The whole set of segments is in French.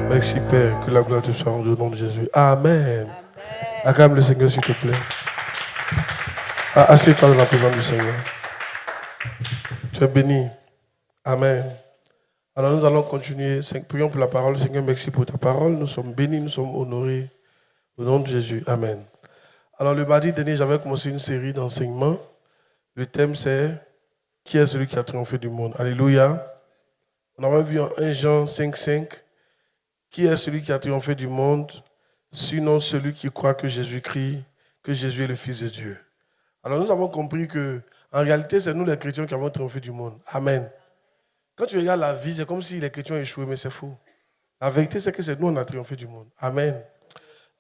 Merci Père, que la gloire te soit rendue au nom de Jésus. Amen. Acclame le Seigneur s'il te plaît. Assieds-toi dans la présence du Seigneur. Tu es béni. Amen. Alors nous allons continuer. Prions pour la parole. Seigneur, merci pour ta parole. Nous sommes bénis, nous sommes honorés. Au nom de Jésus. Amen. Alors le mardi dernier, j'avais commencé une série d'enseignements. Le thème c'est « Qui est celui qui a triomphé du monde ?» Alléluia. On avait vu en 1 Jean 5,5 « Qui est celui qui a triomphé du monde, sinon celui qui croit que Jésus-Christ, que Jésus est le Fils de Dieu ?» Alors nous avons compris que en réalité, c'est nous les chrétiens qui avons triomphé du monde. Amen. Quand tu regardes la vie, c'est comme si les chrétiens ont échoué, mais c'est faux. La vérité, c'est que c'est nous qui avons triomphé du monde. Amen.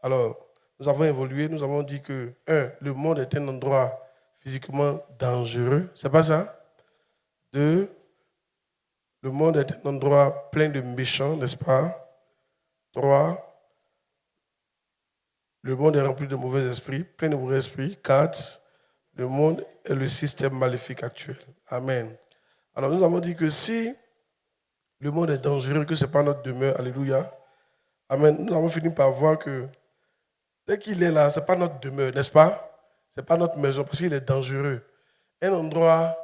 Alors, nous avons évolué, nous avons dit que, le monde est un endroit physiquement dangereux. C'est pas ça? 2, le monde est un endroit plein de méchants, n'est-ce pas? 3, le monde est rempli de mauvais esprits, plein de mauvais esprits. 4, le monde est le système maléfique actuel. Amen. Alors nous avons dit que si le monde est dangereux, que ce n'est pas notre demeure, alléluia. Amen. Nous avons fini par voir que dès qu'il est là, ce n'est pas notre demeure, n'est-ce pas? Ce n'est pas notre maison parce qu'il est dangereux. Un endroit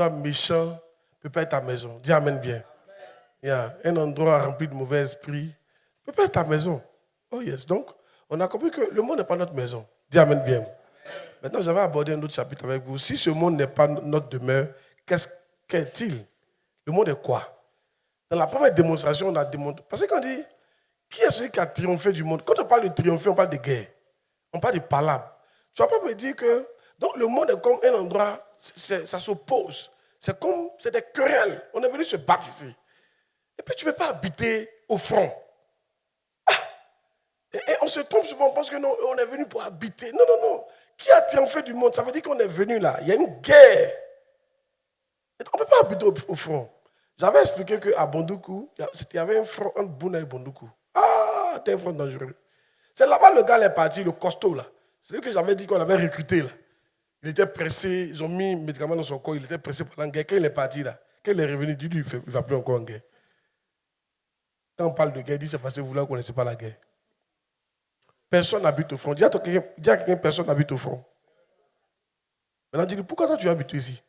méchant ne peut pas être ta maison. Dis amen bien. Yeah. Un endroit rempli de mauvais esprits ne peut pas être ta maison. Oh yes. Donc, on a compris que le monde n'est pas notre maison. Dis amen bien. Maintenant, j'avais abordé un autre chapitre avec vous. Si ce monde n'est pas notre demeure, qu'est-il? Le monde est quoi? Dans la première démonstration, on a démontré. Parce que quand on dit, qui est celui qui a triomphé du monde? Quand on parle de triompher, on parle de guerre. On parle de palabres. Tu ne vas pas me dire que. Donc le monde est comme un endroit, ça s'oppose. C'est des querelles. On est venu se battre ici. Et puis tu ne peux pas habiter au front. Et on se trompe souvent, on pense que non, on est venu pour habiter. Non, non, non. Qui a triomphé du monde? Ça veut dire qu'on est venu là. Il y a une guerre. On ne peut pas habiter au front. J'avais expliqué qu'à Bondoukou, il y avait un front entre Bouna et Bondoukou. Ah, c'était un front dangereux. C'est là-bas le gars est parti, le costaud là. C'est lui que j'avais dit qu'on avait recruté là. Il était pressé, ils ont mis un médicament dans son corps, il était pressé pendant la guerre. Quand il est parti là, quand il est revenu, il ne va plus encore en guerre. Quand on parle de guerre, il dit c'est parce que vous ne connaissez pas la guerre. Personne n'habite au front. Dis à quelqu'un, personne n'habite au front. Maintenant, dis-lui, pourquoi toi tu veux habiter ici?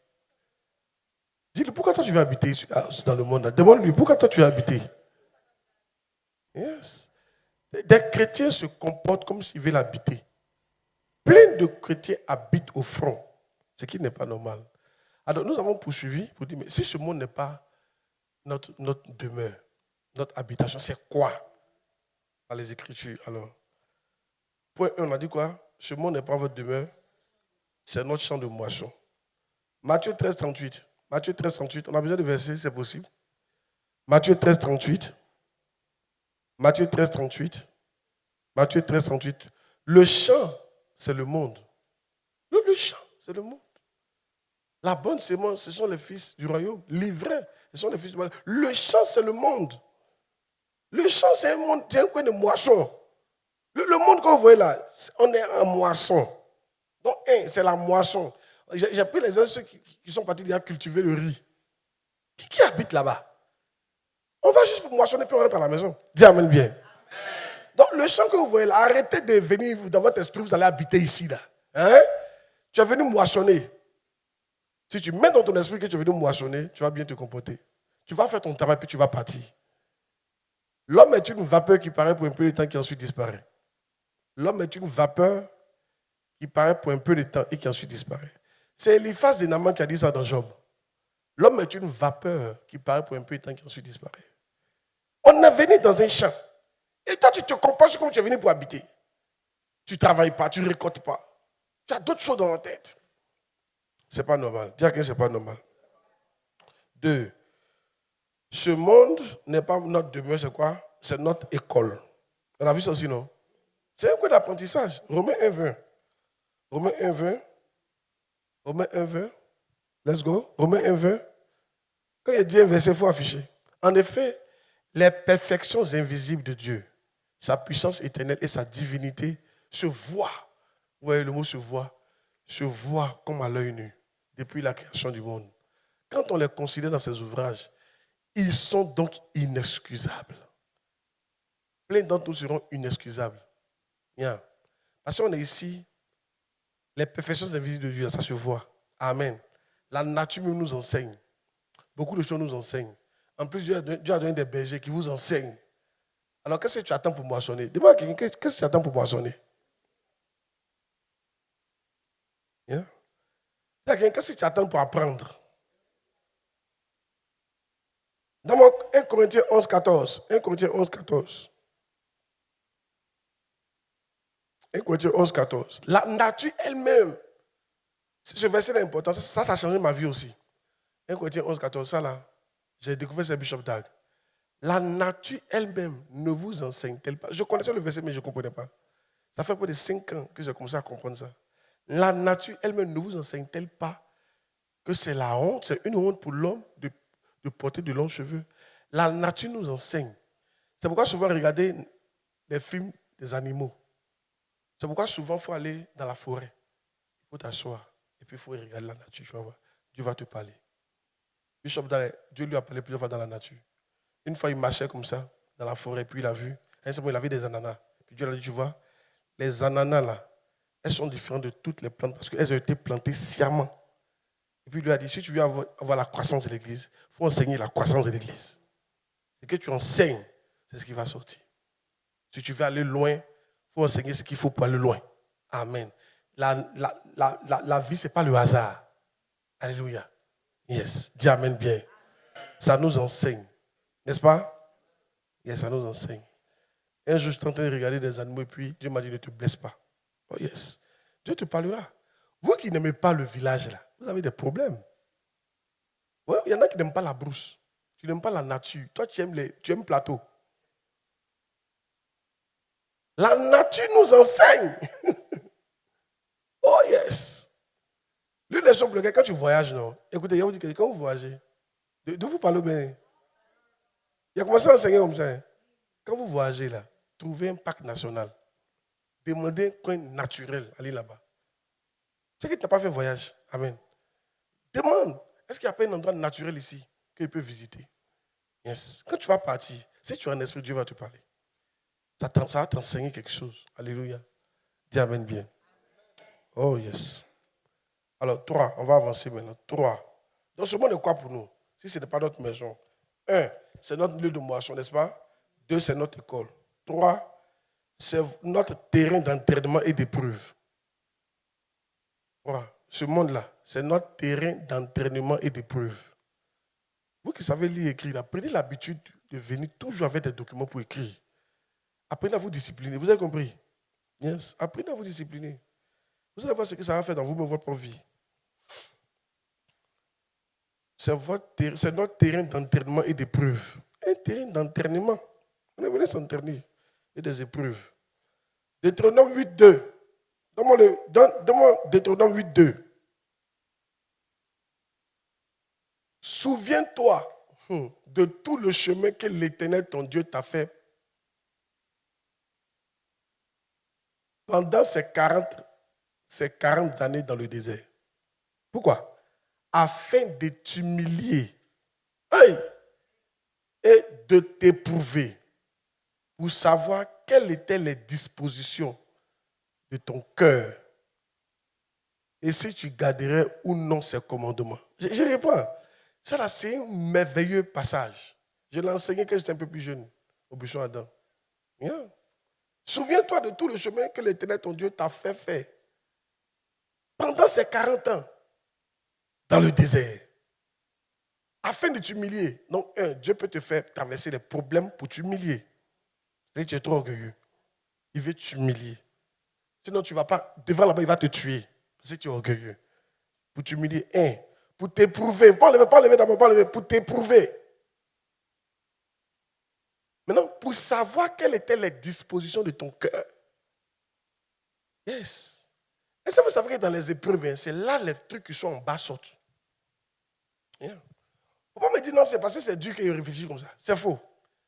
Dis-lui, pourquoi toi tu veux habiter ici, dans le monde? Demande-lui, pourquoi toi tu veux habiter? Yes. Des chrétiens se comportent comme s'ils veulent habiter. Plein de chrétiens habitent au front, ce qui n'est pas normal. Alors nous avons poursuivi pour dire, mais si ce monde n'est pas notre demeure, notre habitation, c'est quoi? Par les Écritures. Alors, point 1, on a dit quoi? Ce monde n'est pas votre demeure, c'est notre champ de moisson. Matthieu 13, 38. Matthieu 13, 38. On a besoin de versets, c'est possible. Matthieu 13, 38. Matthieu 13, 38. Matthieu 13, 38. Le champ, c'est le monde. Le champ, c'est le monde. La bonne sémence, ce sont les fils du royaume. L'ivraie, ce sont les fils du royaume. Le champ, c'est le monde. Le champ, c'est un monde, c'est un coin de moisson. Le monde que vous voyez là, on est en moisson. Donc, c'est la moisson. J'ai pris les uns ceux qui sont partis déjà cultiver le riz. Qui habite là-bas? On va juste pour moissonner puis on rentre à la maison. Dis amen bien. Amen. Donc, le champ que vous voyez là, arrêtez de venir dans votre esprit, vous allez habiter ici là. Hein? Tu es venu moissonner. Si tu mets dans ton esprit que tu es venu moissonner, tu vas bien te comporter. Tu vas faire ton travail puis tu vas partir. L'homme est une vapeur qui paraît pour un peu de temps qui ensuite disparaît. L'homme est une vapeur qui paraît pour un peu de temps et qui ensuite disparaît. C'est Eliphaz de Naman qui a dit ça dans Job. L'homme est une vapeur qui paraît pour un peu de temps qui ensuite disparaît. On est venu dans un champ. Et toi, tu te comportes comme tu es venu pour habiter. Tu ne travailles pas, tu ne récoltes pas. Tu as d'autres choses dans la tête. Ce n'est pas normal. Dis à quelqu'un, ce n'est pas normal. 2. Ce monde n'est pas notre demeure, c'est quoi? C'est notre école. On a vu ça aussi, non? C'est un cours d'apprentissage. Romains 1, 20. Romains 1, 20. Romains 1, 20. Let's go. Romains 1, 20. Quand il dit un verset, il faut afficher. En effet, les perfections invisibles de Dieu, sa puissance éternelle et sa divinité se voient. Vous voyez le mot se voit comme à l'œil nu depuis la création du monde. Quand on les considère dans ces ouvrages, ils sont donc inexcusables. plein d'entre nous seront inexcusables. Yeah. Parce qu'on est ici, les perfections invisibles de Dieu, ça se voit. Amen. La nature nous enseigne. Beaucoup de choses nous enseignent. En plus, Dieu a donné des bergers qui vous enseignent. Alors, qu'est-ce que tu attends pour moissonner? Demande à quelqu'un, qu'est-ce que tu attends pour moissonner? Yeah. Qu'est-ce que tu attends pour apprendre? Dans 1 Corinthiens 11, 14. 1 Corinthiens 11, 14. 1 Corinthiens 11, 14. La nature elle-même. Ce verset est important. Ça a changé ma vie aussi. 1 Corinthiens 11, 14. Ça là, j'ai découvert ce Bishop Dag. La nature elle-même ne vous enseigne-t-elle pas? Je connaissais le verset, mais je ne comprenais pas. Ça fait près de 5 ans que j'ai commencé à comprendre ça. La nature elle-même ne vous enseigne-t-elle pas que c'est la honte, c'est une honte pour l'homme de porter de longs cheveux? La nature nous enseigne. C'est pourquoi souvent regarder les films des animaux. C'est pourquoi souvent il faut aller dans la forêt. Il faut t'asseoir et puis il faut regarder la nature. Tu vas voir. Dieu va te parler. Bishop Daré, Dieu lui a parlé plusieurs fois dans la nature. Une fois, il marchait comme ça, dans la forêt, puis il a vu. À un certain moment, il a vu des ananas. Puis Dieu lui a dit, tu vois, les ananas là, elles sont différentes de toutes les plantes parce qu'elles ont été plantées sciemment. Et puis il lui a dit, si tu veux avoir la croissance de l'église, il faut enseigner la croissance de l'église. Ce que tu enseignes, c'est ce qui va sortir. Si tu veux aller loin, il faut enseigner ce qu'il faut pour aller loin. Amen. La vie, ce n'est pas le hasard. Alléluia. Yes. Dis amen bien. Ça nous enseigne. N'est-ce pas? Yes, ça nous enseigne. Un jour, je suis en train de regarder des animaux et puis Dieu m'a dit ne te blesse pas. Oh yes. Dieu te parlera. Vous qui n'aimez pas le village là, vous avez des problèmes. Ouais, il y en a qui n'aiment pas la brousse. Tu n'aimes pas la nature. Toi, tu aimes le plateau. La nature nous enseigne. Oh yes. L'une des choses pour lesquelles quand tu voyages, non. Écoutez, il vous dit que quand vous voyagez, de vous parlez bien. Il a commencé à enseigner comme ça. Quand vous voyagez là, trouvez un parc national. Demandez un coin naturel, allez là-bas. C'est que tu n'as pas fait voyage. Amen. Demande, est-ce qu'il n'y a pas un endroit naturel ici que tu peux visiter? Yes. Quand tu vas partir, si tu as un esprit, Dieu va te parler. Ça va t'enseigner quelque chose. Alléluia. Dis amen bien. Oh yes. Alors, 3, on va avancer maintenant. 3. Donc, ce monde est quoi pour nous? Si ce n'est pas notre maison. 1, c'est notre lieu de moisson, n'est-ce pas? 2, c'est notre école. 3, c'est notre terrain d'entraînement et d'épreuve. 3, ce monde-là, c'est notre terrain d'entraînement et d'épreuve. Vous qui savez lire et écrire, là, prenez l'habitude de venir toujours avec des documents pour écrire. Apprenez à vous discipliner. Vous avez compris? Yes. Apprenez à vous discipliner. Vous allez voir ce que ça va faire dans vous-même votre vie. C'est notre terrain d'entraînement et d'épreuve. Un terrain d'entraînement. On est venu s'entraîner. Et des épreuves. Deutéronome 8.2. Donne-moi Deutéronome 8.2. Souviens-toi de tout le chemin que l'Éternel, ton Dieu, t'a fait pendant ces 40 années dans le désert. Pourquoi? Afin de t'humilier et de t'éprouver pour savoir quelles étaient les dispositions de ton cœur et si tu garderais ou non ces commandements. Je réponds. Ça là, c'est un merveilleux passage. Je l'ai enseigné quand j'étais un peu plus jeune, au buisson Adam. Yeah. Souviens-toi de tout le chemin que l'Éternel, ton Dieu, t'a fait faire pendant ces 40 ans dans le désert. Afin de t'humilier. Donc, Dieu peut te faire traverser des problèmes pour t'humilier. Si tu es trop orgueilleux, il veut t'humilier. Sinon, tu ne vas pas, devant là-bas, il va te tuer. Si tu es orgueilleux. Pour t'humilier. Pour t'éprouver. Pas enlever d'abord, pas enlever. Pour t'éprouver. Maintenant, pour savoir quelles étaient les dispositions de ton cœur. Yes. Et ça, vous savez que dans les épreuves, c'est là les trucs qui sont en bas sortent. Il ne faut pas me dire non, c'est parce que c'est Dieu qui réfléchit comme ça. C'est faux.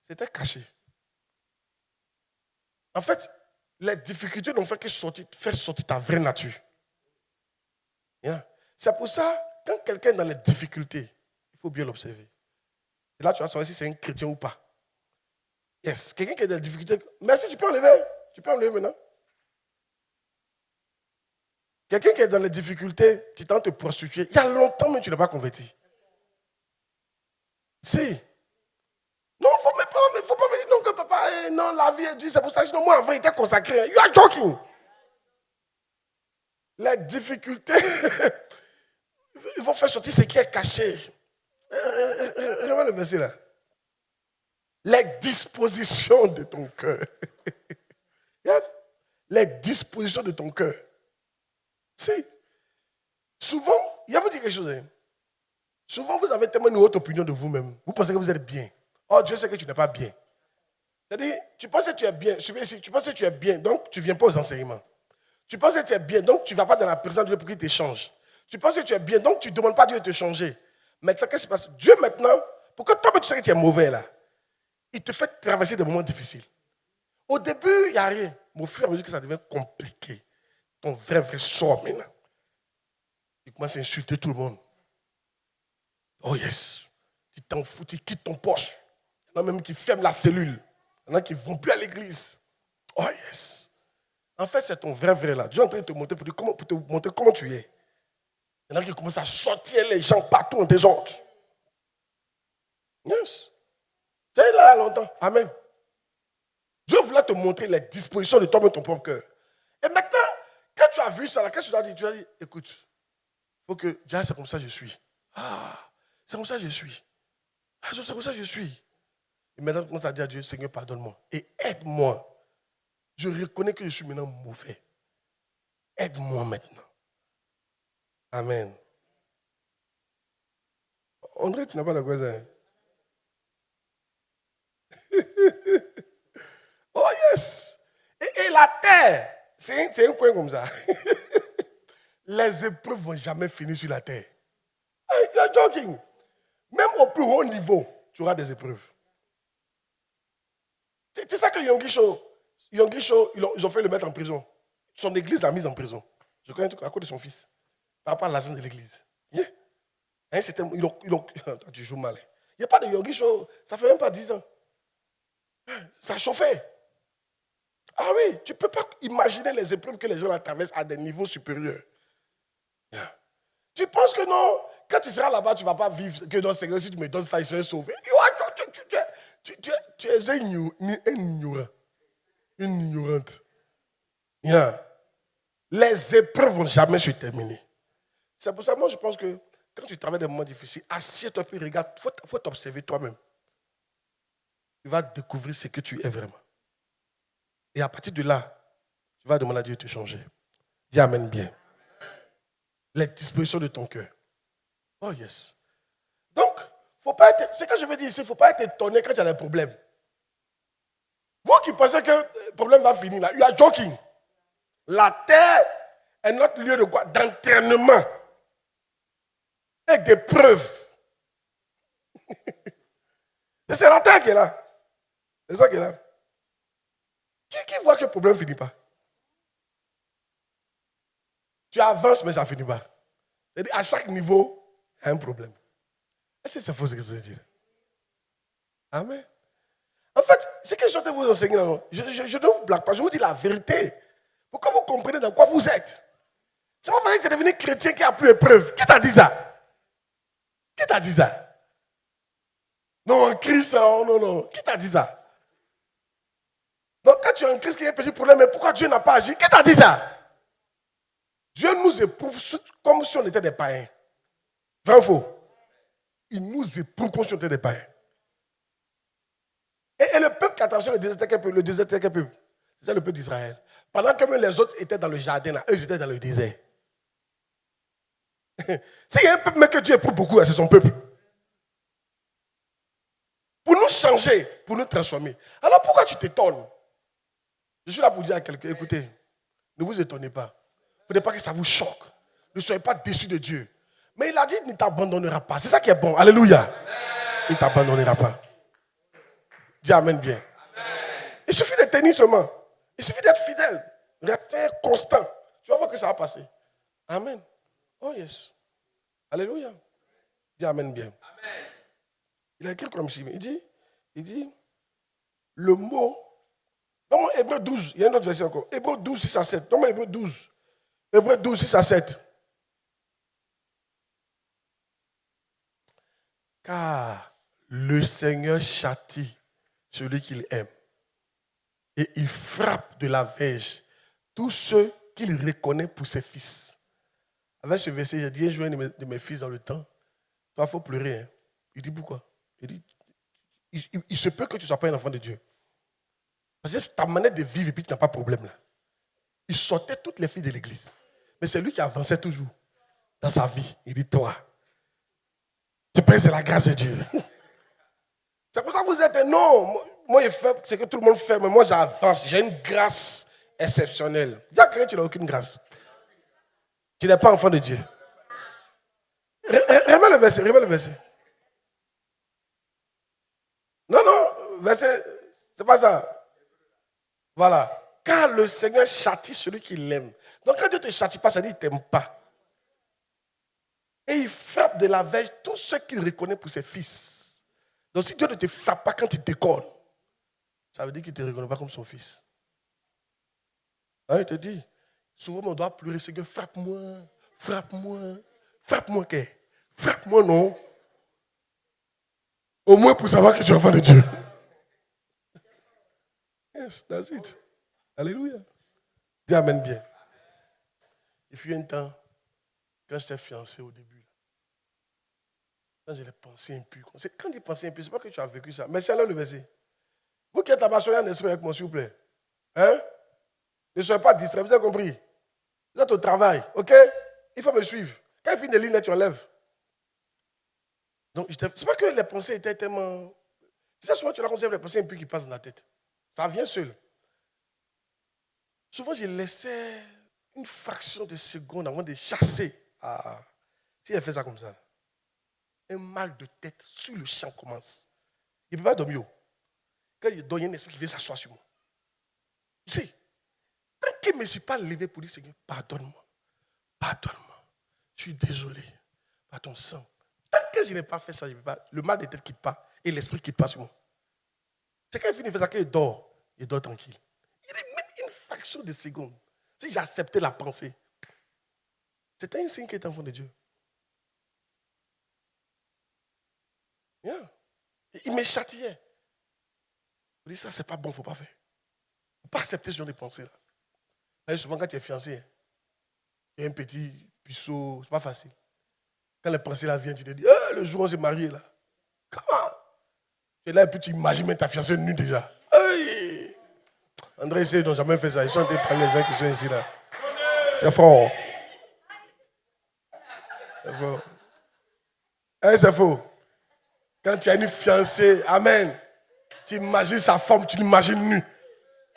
C'était caché. En fait, les difficultés n'ont fait que faire sortir ta vraie nature. Yeah. C'est pour ça, quand quelqu'un est dans les difficultés, il faut bien l'observer. Et là, tu vas savoir si c'est un chrétien ou pas. Yes. Quelqu'un qui a des difficultés. Merci, tu peux enlever. Tu peux enlever maintenant. Quelqu'un qui est dans les difficultés, tu tentes de te prostituer. Il y a longtemps, mais tu n'es pas converti. Si. Non, il ne faut pas me dire non, que papa, non, la vie est dure. C'est pour ça que sinon, moi, avant, il était consacré. You are joking. Les difficultés, il faut faire sortir ce qui est caché. Regarde le verset là. Les dispositions de ton cœur. Les dispositions de ton cœur. Si. Souvent, il y a vous dire quelque chose. Hein? Souvent, vous avez tellement une haute opinion de vous-même. Vous pensez que vous êtes bien. Oh, Dieu sait que tu n'es pas bien. C'est-à-dire, tu penses que tu es bien. Tu penses que tu es bien, donc tu ne viens pas aux enseignements. Tu penses que tu es bien, donc tu ne vas pas dans la présence de Dieu pour qu'il t'échange. Tu penses que tu es bien, donc tu ne demandes pas à Dieu de te changer. Maintenant, qu'est-ce qui se passe? Dieu, maintenant, pour que toi, tu sais que tu es mauvais là, il te fait traverser des moments difficiles. Au début, il n'y a rien. Mais au fur et à mesure que ça devient compliqué, ton vrai sort maintenant. Il commence à insulter tout le monde. Oh yes. Tu t'en fous, tu quittes ton poste. Il y en a même qui ferment la cellule. Il y en a qui ne vont plus à l'église. Oh yes. En fait, c'est ton vrai là. Dieu est en train de te montrer pour te montrer comment tu es. Il y en a qui commencent à sortir les gens partout en désordre. Yes. C'est là longtemps. Amen. Dieu voulait te montrer les dispositions de toi-même, ton propre cœur. Et maintenant, quand tu as vu ça, qu'est-ce que tu as dit? Tu as dit, écoute, il faut que, déjà, c'est comme ça que je suis. Ah, c'est comme ça que je suis. Ah, c'est comme ça que je suis. Et maintenant, tu as dit à Dieu, Seigneur, pardonne-moi. Et aide-moi. Je reconnais que je suis maintenant mauvais. Aide-moi maintenant. Amen. André, tu n'as pas la quoi ça? Oh yes. Et la terre, c'est un coin comme ça. Les épreuves ne vont jamais finir sur la terre. Hey, you're joking. Même au plus haut niveau, tu auras des épreuves. C'est ça que Yonggi Cho, ils ont fait le mettre en prison. Son église l'a mise en prison. Je connais tout à cause de son fils. Par rapport à l'argent de l'église. Yeah. Hein, tu joues mal. Il n'y a pas de Yonggi Cho, ça fait même pas 10 ans. Ça chauffait. Ah oui, tu ne peux pas imaginer les épreuves que les gens traversent à des niveaux supérieurs. Yeah. Tu penses que non, quand tu seras là-bas, tu ne vas pas vivre, que non, Seigneur, si tu me donnes ça, je serai sauvé. Tu es un ignorant. Une ignorante. Yeah. Les épreuves ne vont jamais se terminer. C'est pour ça que moi, je pense que quand tu travailles des moments difficiles, assieds-toi puis regarde, il faut t'observer toi-même. Tu vas découvrir ce que tu es vraiment. Et à partir de là, tu vas demander à Dieu de te changer. Dis amen bien. Les dispositions de ton cœur. Oh yes. Donc, ce que je veux dire ici, il ne faut pas être étonné quand il y a des problèmes. Vous qui pensez que le problème va finir là, you are joking. La terre est notre lieu de quoi? D'entraînement. Et d'épreuve. Et c'est la terre qui est là. C'est ça qui est là. Qui voit que le problème ne finit pas? Tu avances, mais ça ne finit pas. C'est-à-dire, à chaque niveau, il y a un problème. Est-ce que c'est faux ce que je dis? Amen. En fait, ce que je vais vous enseigner, je ne vous blague pas, je vous dis la vérité. Pour que vous compreniez dans quoi vous êtes. C'est pas parce que c'est devenu chrétien qui a plus épreuve. Qui t'a dit ça? Qui t'a dit ça? Non, en Christ, non. Qui t'a dit ça? Donc, quand tu es en Christ, il y a un petit problème, mais pourquoi Dieu n'a pas agi? Qui t'a dit ça? Dieu nous éprouve comme si on était des païens. Vrai ou faux? Il nous éprouve comme si on était des païens. Et le peuple qui a traversé le désert, quel peuple? C'est ça le peuple d'Israël. Pendant que les autres étaient dans le jardin, là, eux étaient dans le désert. S'il y a un peuple mais que Dieu éprouve beaucoup, c'est son peuple. Pour nous changer, pour nous transformer. Alors pourquoi tu t'étonnes? Je suis là pour dire à quelqu'un, écoutez, ne vous étonnez pas. Il ne faudrait pas que ça vous choque. Ne soyez pas déçus de Dieu. Mais il a dit, il ne t'abandonnera pas. C'est ça qui est bon. Alléluia. Amen. Il ne t'abandonnera pas. Dis amen bien. Amen. Il suffit de tenir seulement. Il suffit d'être fidèle. Rester constant. Tu vas voir que ça va passer. Amen. Oh yes. Alléluia. Dis amen bien. Amen. Il a écrit comme si. Il dit, le mot, dans mon Hébreu 12, il y a une autre version encore. Hébreu 12, 6 à 7. Dans mon Hébreu 12. Hébreu 12, 6 à 7. Car le Seigneur châtie celui qu'il aime. Et il frappe de la verge tous ceux qu'il reconnaît pour ses fils. Avec ce verset, j'ai dit un jour de mes fils dans le temps, toi, il faut pleurer. Hein. Il dit pourquoi? Il dit, il se peut que tu ne sois pas un enfant de Dieu. Parce que ta manière de vivre et puis tu n'as pas de problème là. Il sortait toutes les filles de l'église. Mais c'est lui qui avançait toujours dans sa vie. Il dit, toi, tu penses que c'est la grâce de Dieu. C'est pour ça que vous êtes non. Moi, je fais ce que tout le monde fait, mais moi, j'avance. J'ai une grâce exceptionnelle. Dis à quelqu'un, tu n'as aucune grâce. Tu n'es pas enfant de Dieu. Remets le verset, remets le verset. Non, verset, c'est pas ça. Voilà. Car le Seigneur châtie celui qui l'aime. Donc quand Dieu ne te châtie pas, ça dit qu'il ne t'aime pas. Et il frappe de la verge tous ceux qu'il reconnaît pour ses fils. Donc si Dieu ne te frappe pas quand il déconne, ça veut dire qu'il ne te reconnaît pas comme son fils. Hein, il te dit, souvent on doit pleurer, Seigneur, frappe-moi, frappe-moi, frappe-moi, qu'est? Frappe-moi, non. Au moins pour savoir que tu es enfant de Dieu. Yes, that's it. Alléluia. Dis amen bien. Il fut un temps, quand j'étais fiancé au début, quand j'ai les pensées impures. Quand j'ai pensé impures, ce n'est pas que tu as vécu ça. Mais c'est alors le verset. Vous qui êtes là-bas, soyez en esprit avec moi, s'il vous plaît. Hein? Ne soyez pas distrait, vous avez compris? Vous êtes au travail, ok? Il faut me suivre. Quand il finit les lignes, tu enlèves. Donc, c'est pas que les pensées étaient tellement... C'est souvent tu la conserves les pensées impures qui passent dans la tête. Ça vient seul. Souvent, je laissais une fraction de seconde avant de chasser. Ah, si elle fait ça comme ça, un mal de tête sur le champ commence. Il ne peut pas dormir. Quand il dort, il y a un esprit qui vient s'asseoir sur moi. Tu sais, tant que je ne me suis pas levé pour dire, Seigneur, pardonne-moi, pardonne-moi, je suis désolé, par ton sang. Tant que je n'ai pas fait ça, je ne peux pas, le mal de tête ne quitte pas et l'esprit ne quitte pas sur moi. C'est quand il finit de faire ça qu'il dort tranquille. Il est même une fraction de seconde. Si j'acceptais la pensée, c'était un signe qu'il était enfant de Dieu. Yeah. Il me châtiait. Je dis, ça, c'est pas bon, il ne faut pas faire. Il ne faut pas accepter ce genre de pensée-là. Mais souvent, quand tu es fiancé, il y a un petit puceau, c'est pas facile. Quand les pensées-là viennent, tu te dis, le jour où on s'est marié, là, comment? Tu es là et puis tu imagines même ta fiancée nue déjà. Hey! André, ils n'ont jamais fait ça. Ils sont en train de parler les gens qui sont ici, là. C'est fort. C'est faux. Hein, c'est faux. Quand tu as une fiancée, amen, tu imagines sa forme, tu l'imagines nue.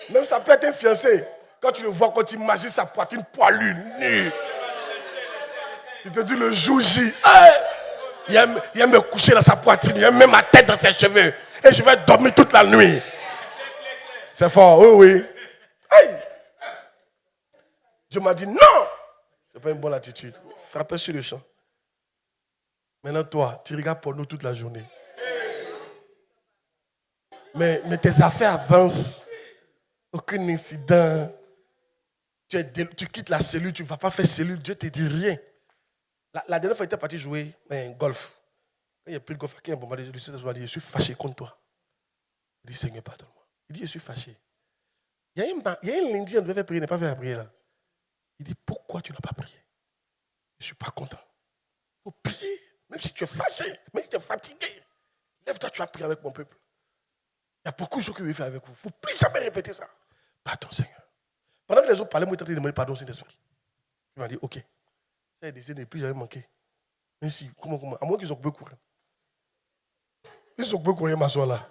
Même ça peut être un fiancé. Quand tu le vois, quand tu imagines sa poitrine poilue, nue. Tu te dis le jour J, il aime me coucher dans sa poitrine, il aime mettre ma tête dans ses cheveux. Et je vais dormir toute la nuit. C'est fort, oui, oui. Hey. Dieu m'a dit non. Ce n'est pas une bonne attitude. Frappez sur le champ. Maintenant, toi, tu regardes pour nous toute la journée. Mais tes affaires avancent. Aucun incident. Tu quittes la cellule, tu ne vas pas faire cellule. Dieu ne te dit rien. La dernière fois, il était parti jouer un golf. Quand il a pris le golf, je suis fâché contre toi. Il dit, Seigneur, pardonne-moi. Il dit, je suis fâché. Il y a un lundi, on devait faire prier, il n'a pas fait la prière là. Il dit, pourquoi tu n'as pas prié? Je ne suis pas content. Il faut prier. Même si tu es fâché, même si tu es fatigué. Lève-toi, tu vas prier avec mon peuple. Il y a beaucoup de choses que je vais faire avec vous. Il ne faut plus jamais répéter ça. Pardon, Seigneur. Pendant que les autres parlaient, moi, j'étais en train de demander pardon, Saint-Esprit. Il m'a dit, ok. Ça a décidé de ne plus jamais manquer. Même si, comment, à moins qu'ils ont coupé courant. Ils ont coupé courant, m'asseoir là.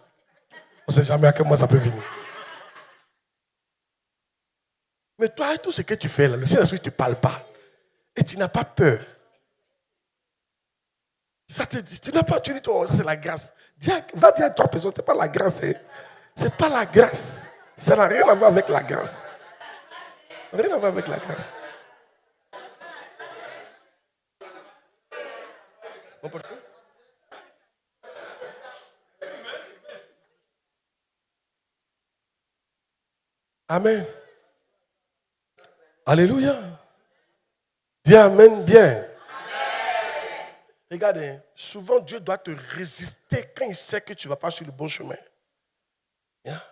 On ne sait jamais à quel moment ça peut venir. Mais toi, tout ce que tu fais là, le Saint-Esprit ne te parle pas. Et tu n'as pas peur. Ça te dit, tu n'as pas, tu dis, ça c'est la grâce. Va dire à toi, personne, ce n'est pas la grâce. Hein. Ce n'est pas la grâce. Ça n'a rien à voir avec la grâce. Rien à voir avec la grâce. On peut faire? Amen. Alléluia. Dis Amen bien. Regardez, souvent Dieu doit te résister quand il sait que tu ne vas pas sur le bon chemin.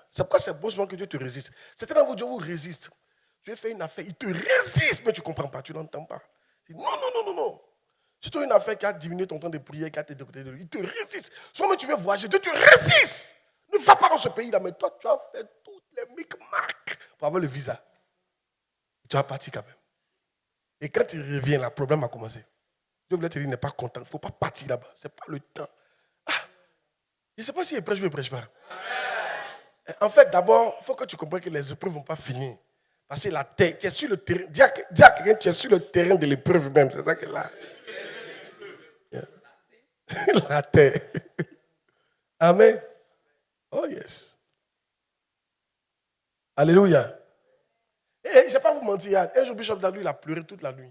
C'est pourquoi c'est bon souvent que Dieu te résiste. Certains d'entre vous, Dieu vous résiste. Tu as fait une affaire, il te résiste, mais tu ne comprends pas, tu n'entends pas. Non, non, non, non, non. Si tu as une affaire qui a diminué ton temps de prière, qui a été de côté de lui, il te résiste. Soit tu veux voyager, Dieu te résiste. Ne va pas dans ce pays-là, mais toi, tu as fait toutes les micmacs pour avoir le visa. Tu vas partir quand même. Et quand il revient, le problème a commencé. Dieu voulait te dire, il n'est pas content. Il ne faut pas partir là-bas. Ce n'est pas le temps. Je ne sais pas si il prêche ou il ne prêche pas. En fait, d'abord, il faut que tu comprennes que les épreuves ne vont pas finir. Parce que la terre, tu es sur le terrain. Dis à quelqu'un, tu es sur le terrain de l'épreuve même. C'est ça que là. La terre. Amen. Oh yes. Alléluia. Et je ne vais pas vous mentir, un jour, Bishop Dadou, il a pleuré toute la nuit.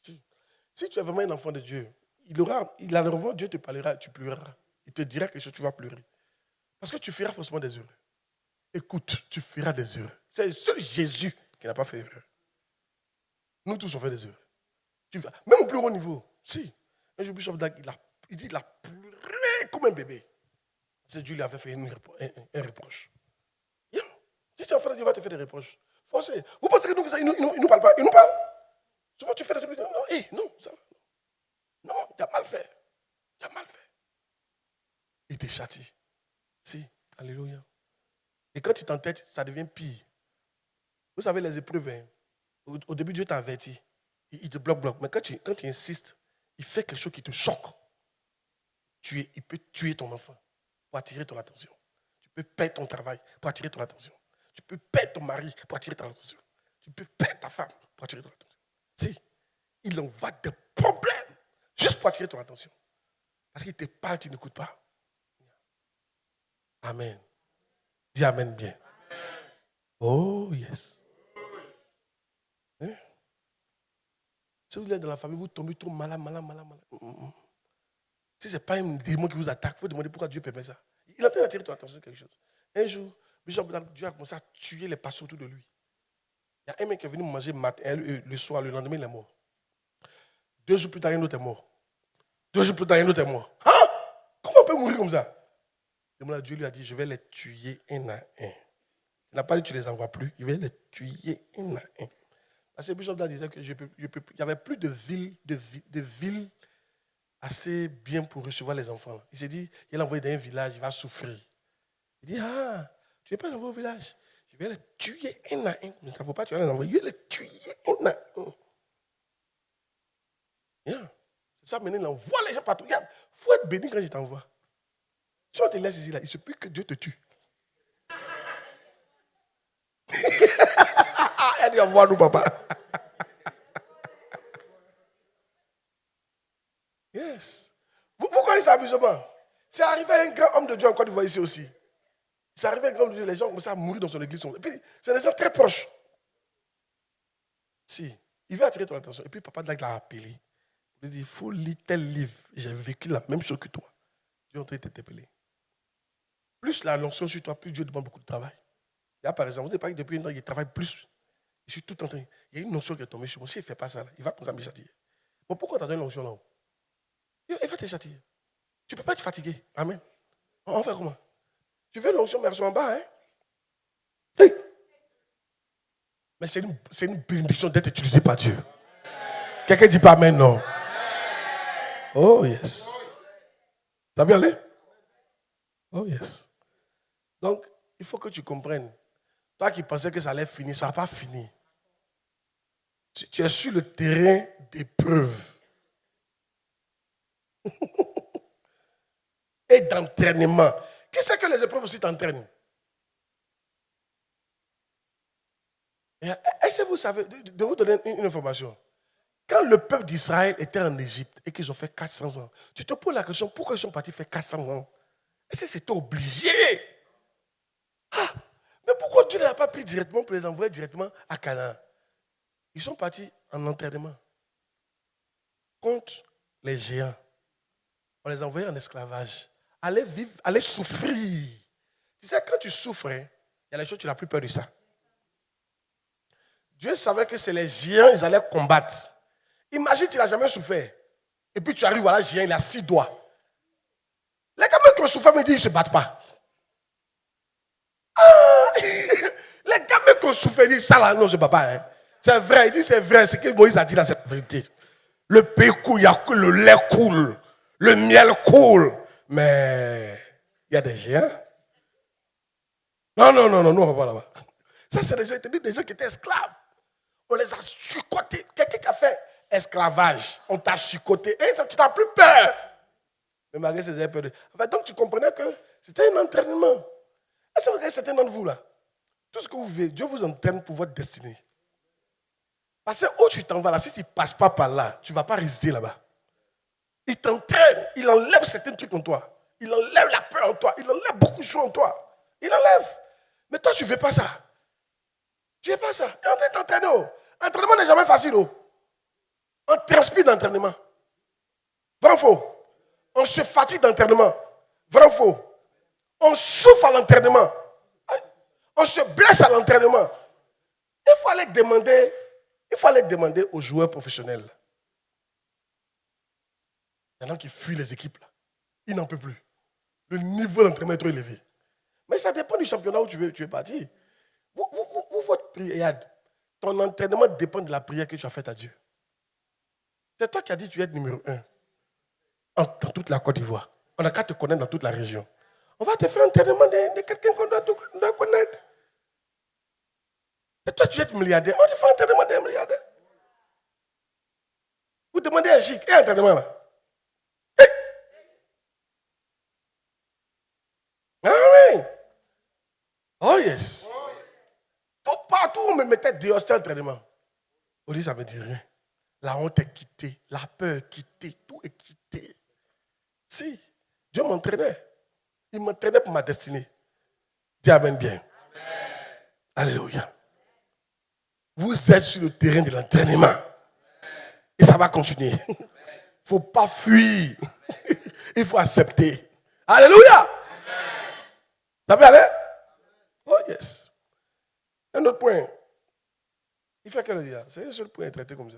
Si tu es vraiment un enfant de Dieu, il a Dieu te parlera, tu pleureras. Il te dira quelque chose, tu vas pleurer. Parce que tu feras forcément des erreurs. Écoute, tu feras des erreurs. C'est seul Jésus qui n'a pas fait erreur. Nous tous, on fait des erreurs. Même au plus haut niveau. Si. Un jour, Bishop Dag, il dit qu'il a pleuré comme un bébé. C'est Dieu lui avait fait un reproche. Si tu es enfant de Dieu, il va te faire des reproches. Forcez. Vous pensez que nous, nous parle pas? Il nous parle. Souvent, tu fais des trucs. Non, ça va. Non, tu as mal fait. Tu as mal fait. Il te châtie. Si. Alléluia. Et quand tu t'entêtes, ça devient pire. Vous savez, les épreuves, hein, au début, Dieu t'a averti. Il te bloque. Mais quand tu insistes, il fait quelque chose qui te choque. Il peut tuer ton enfant pour attirer ton attention. Tu peux perdre ton travail pour attirer ton attention. Tu peux perdre ton mari pour attirer ton attention. Tu peux perdre ta femme pour attirer ton attention. Si, il envoie des problèmes juste pour attirer ton attention. Parce qu'il te parle, tu n'écoutes pas. Amen. Dis Amen bien. Amen. Oh, yes. Hein? Si vous êtes dans la famille, vous tombez trop malade. Si ce n'est pas un démon qui vous attaque, il faut demander pourquoi Dieu permet ça. Il est en train d'attirer ton attention sur quelque chose. Un jour, Dieu a commencé à tuer les pasteurs autour de lui. Il y a un mec qui est venu manger le soir, le lendemain, il est mort. 2 jours plus tard, un autre est mort. 2 jours plus tard, un autre est mort. Hein? Comment on peut mourir comme ça? Dieu lui a dit, je vais les tuer un à un. Il n'a pas dit tu ne les envoies plus, il va les tuer un à un. Parce que Bishop disait que il n'y avait plus de ville assez bien pour recevoir les enfants. Il s'est dit, il est envoyé dans un village, il va souffrir. Il dit, tu n'es pas envoyé au village. Je vais les tuer un à un. Mais ça ne faut pas, tu vas les envoyer. Je vais les tuer un à un. C'est ça, maintenant, il envoie les gens partout. Il faut être béni quand je t'envoie. Si on te laisse ici, là, il se peut que Dieu te tue. Il dit, envoie-nous, papa. Yes. Vous connaissez ça amusement? C'est arrivé à un grand homme de Dieu en Côte d'Ivoire ici aussi. C'est arrivé à un grand homme de Dieu, les gens commencent à mourir dans son église. Et puis, c'est des gens très proches. Si, il veut attirer ton attention. Et puis, papa l'a appelé. Il dit, il faut lire tel livre. J'ai vécu la même chose que toi. Dieu est en train de t'interpeller. Plus la l'onction sur toi, plus Dieu demande beaucoup de travail. Là, par exemple, vous n'avez pas que depuis un an, il travaille plus. Je suis tout en train. Il y a une notion qui est tombée sur moi. S'il ne fait pas ça, là, il va commencer à me châtier. Bon, pourquoi tu as donné l'onction là-haut? Il va te châtier. Tu ne peux pas être fatigué. Amen. On fait comment? Tu veux l'onction, mais elles sont en bas, hein? Hey. Mais c'est une bénédiction d'être utilisé par Dieu. Quelqu'un dit pas Amen, non? Oh, yes. Ça va bien aller? Oh, yes. Donc, il faut que tu comprennes. Toi qui pensais que ça allait finir, ça n'a pas fini. Tu es sur le terrain d'épreuve. Et d'entraînement. Qu'est-ce que les épreuves aussi t'entraînent? Est-ce que vous savez, de vous donner une information? Quand le peuple d'Israël était en Égypte et qu'ils ont fait 400 ans, tu te poses la question, pourquoi ils sont partis faire 400 ans? Est-ce que c'était obligé? Mais pourquoi Dieu ne l'a pas pris directement pour les envoyer directement à Canaan? Ils sont partis en entraînement contre les géants. On les a envoyés en esclavage. Aller vivre, aller souffrir. Tu sais, quand tu souffres, il y a les choses, tu n'as plus peur de ça. Dieu savait que c'est les géants, ils allaient combattre. Imagine, tu n'as jamais souffert. Et puis tu arrives, voilà, géant, il a 6 doigts. Les gamins qui ont souffert me disent, ils ne se battent pas. Ah, les gamins qui ont souffert disent, ça là, non, je ne bats pas. Hein. C'est vrai, il dit, c'est vrai, ce que Moïse a dit là, c'est la vérité. Le pays coule, le lait coule, le miel coule. Mais il y a des géants. Non, nous on ne va pas là-bas. Ça, c'est des gens qui étaient esclaves. On les a chicotés. Quelqu'un qui a fait esclavage, on t'a chicoté. Et tu n'as plus peur. Mais malgré ça, ils avaient peur de... Enfin, donc tu comprenais que c'était un entraînement. Est-ce que certains d'entre vous là, tout ce que vous vivez, Dieu vous entraîne pour votre destinée. Parce que où tu t'en vas là, si tu ne passes pas par là, tu ne vas pas résister là-bas. Il t'entraîne, il enlève certains trucs en toi. Il enlève la peur en toi. Il enlève beaucoup de choses en toi. Il enlève. Mais toi, tu ne veux pas ça. Tu ne veux pas ça. Et on t'entraîne. L'entraînement n'est jamais facile. On transpire d'entraînement. Vrai ou faux? On se fatigue d'entraînement. Vrai ou faux? On souffre à l'entraînement. On se blesse à l'entraînement. Il faut aller demander aux joueurs professionnels. Il y en a qui fuient les équipes. Là. Ils n'en peuvent plus. Le niveau d'entraînement est trop élevé. Mais ça dépend du championnat où tu veux partir. Votre prière, ton entraînement dépend de la prière que tu as faite à Dieu. C'est toi qui as dit que tu es numéro 1 dans toute la Côte d'Ivoire. On n'a qu'à te connaître dans toute la région. On va te faire un entraînement de quelqu'un qu'on doit connaître. Et toi, tu es milliardaire. On te fait un entraînement d'un milliardaire. Vous demandez un chic et un entraînement là. Hey. Ah oui. Oh yes. Tout partout où on me mettait dehors, c'était un entraînement. On dit, ça ne me dit rien. La honte est quittée, la peur est quittée, tout est quitté. Si, Dieu m'entraînait. Il m'entraînait pour ma destinée. Dis amen bien. Amen. Alléluia. Vous êtes sur le terrain de l'entraînement. Et ça va continuer. Il ne faut pas fuir. Il faut accepter. Alléluia. Amen. Ça peut aller? Oh yes. Un autre point. Il fait quel dire? C'est un seul point traité comme ça.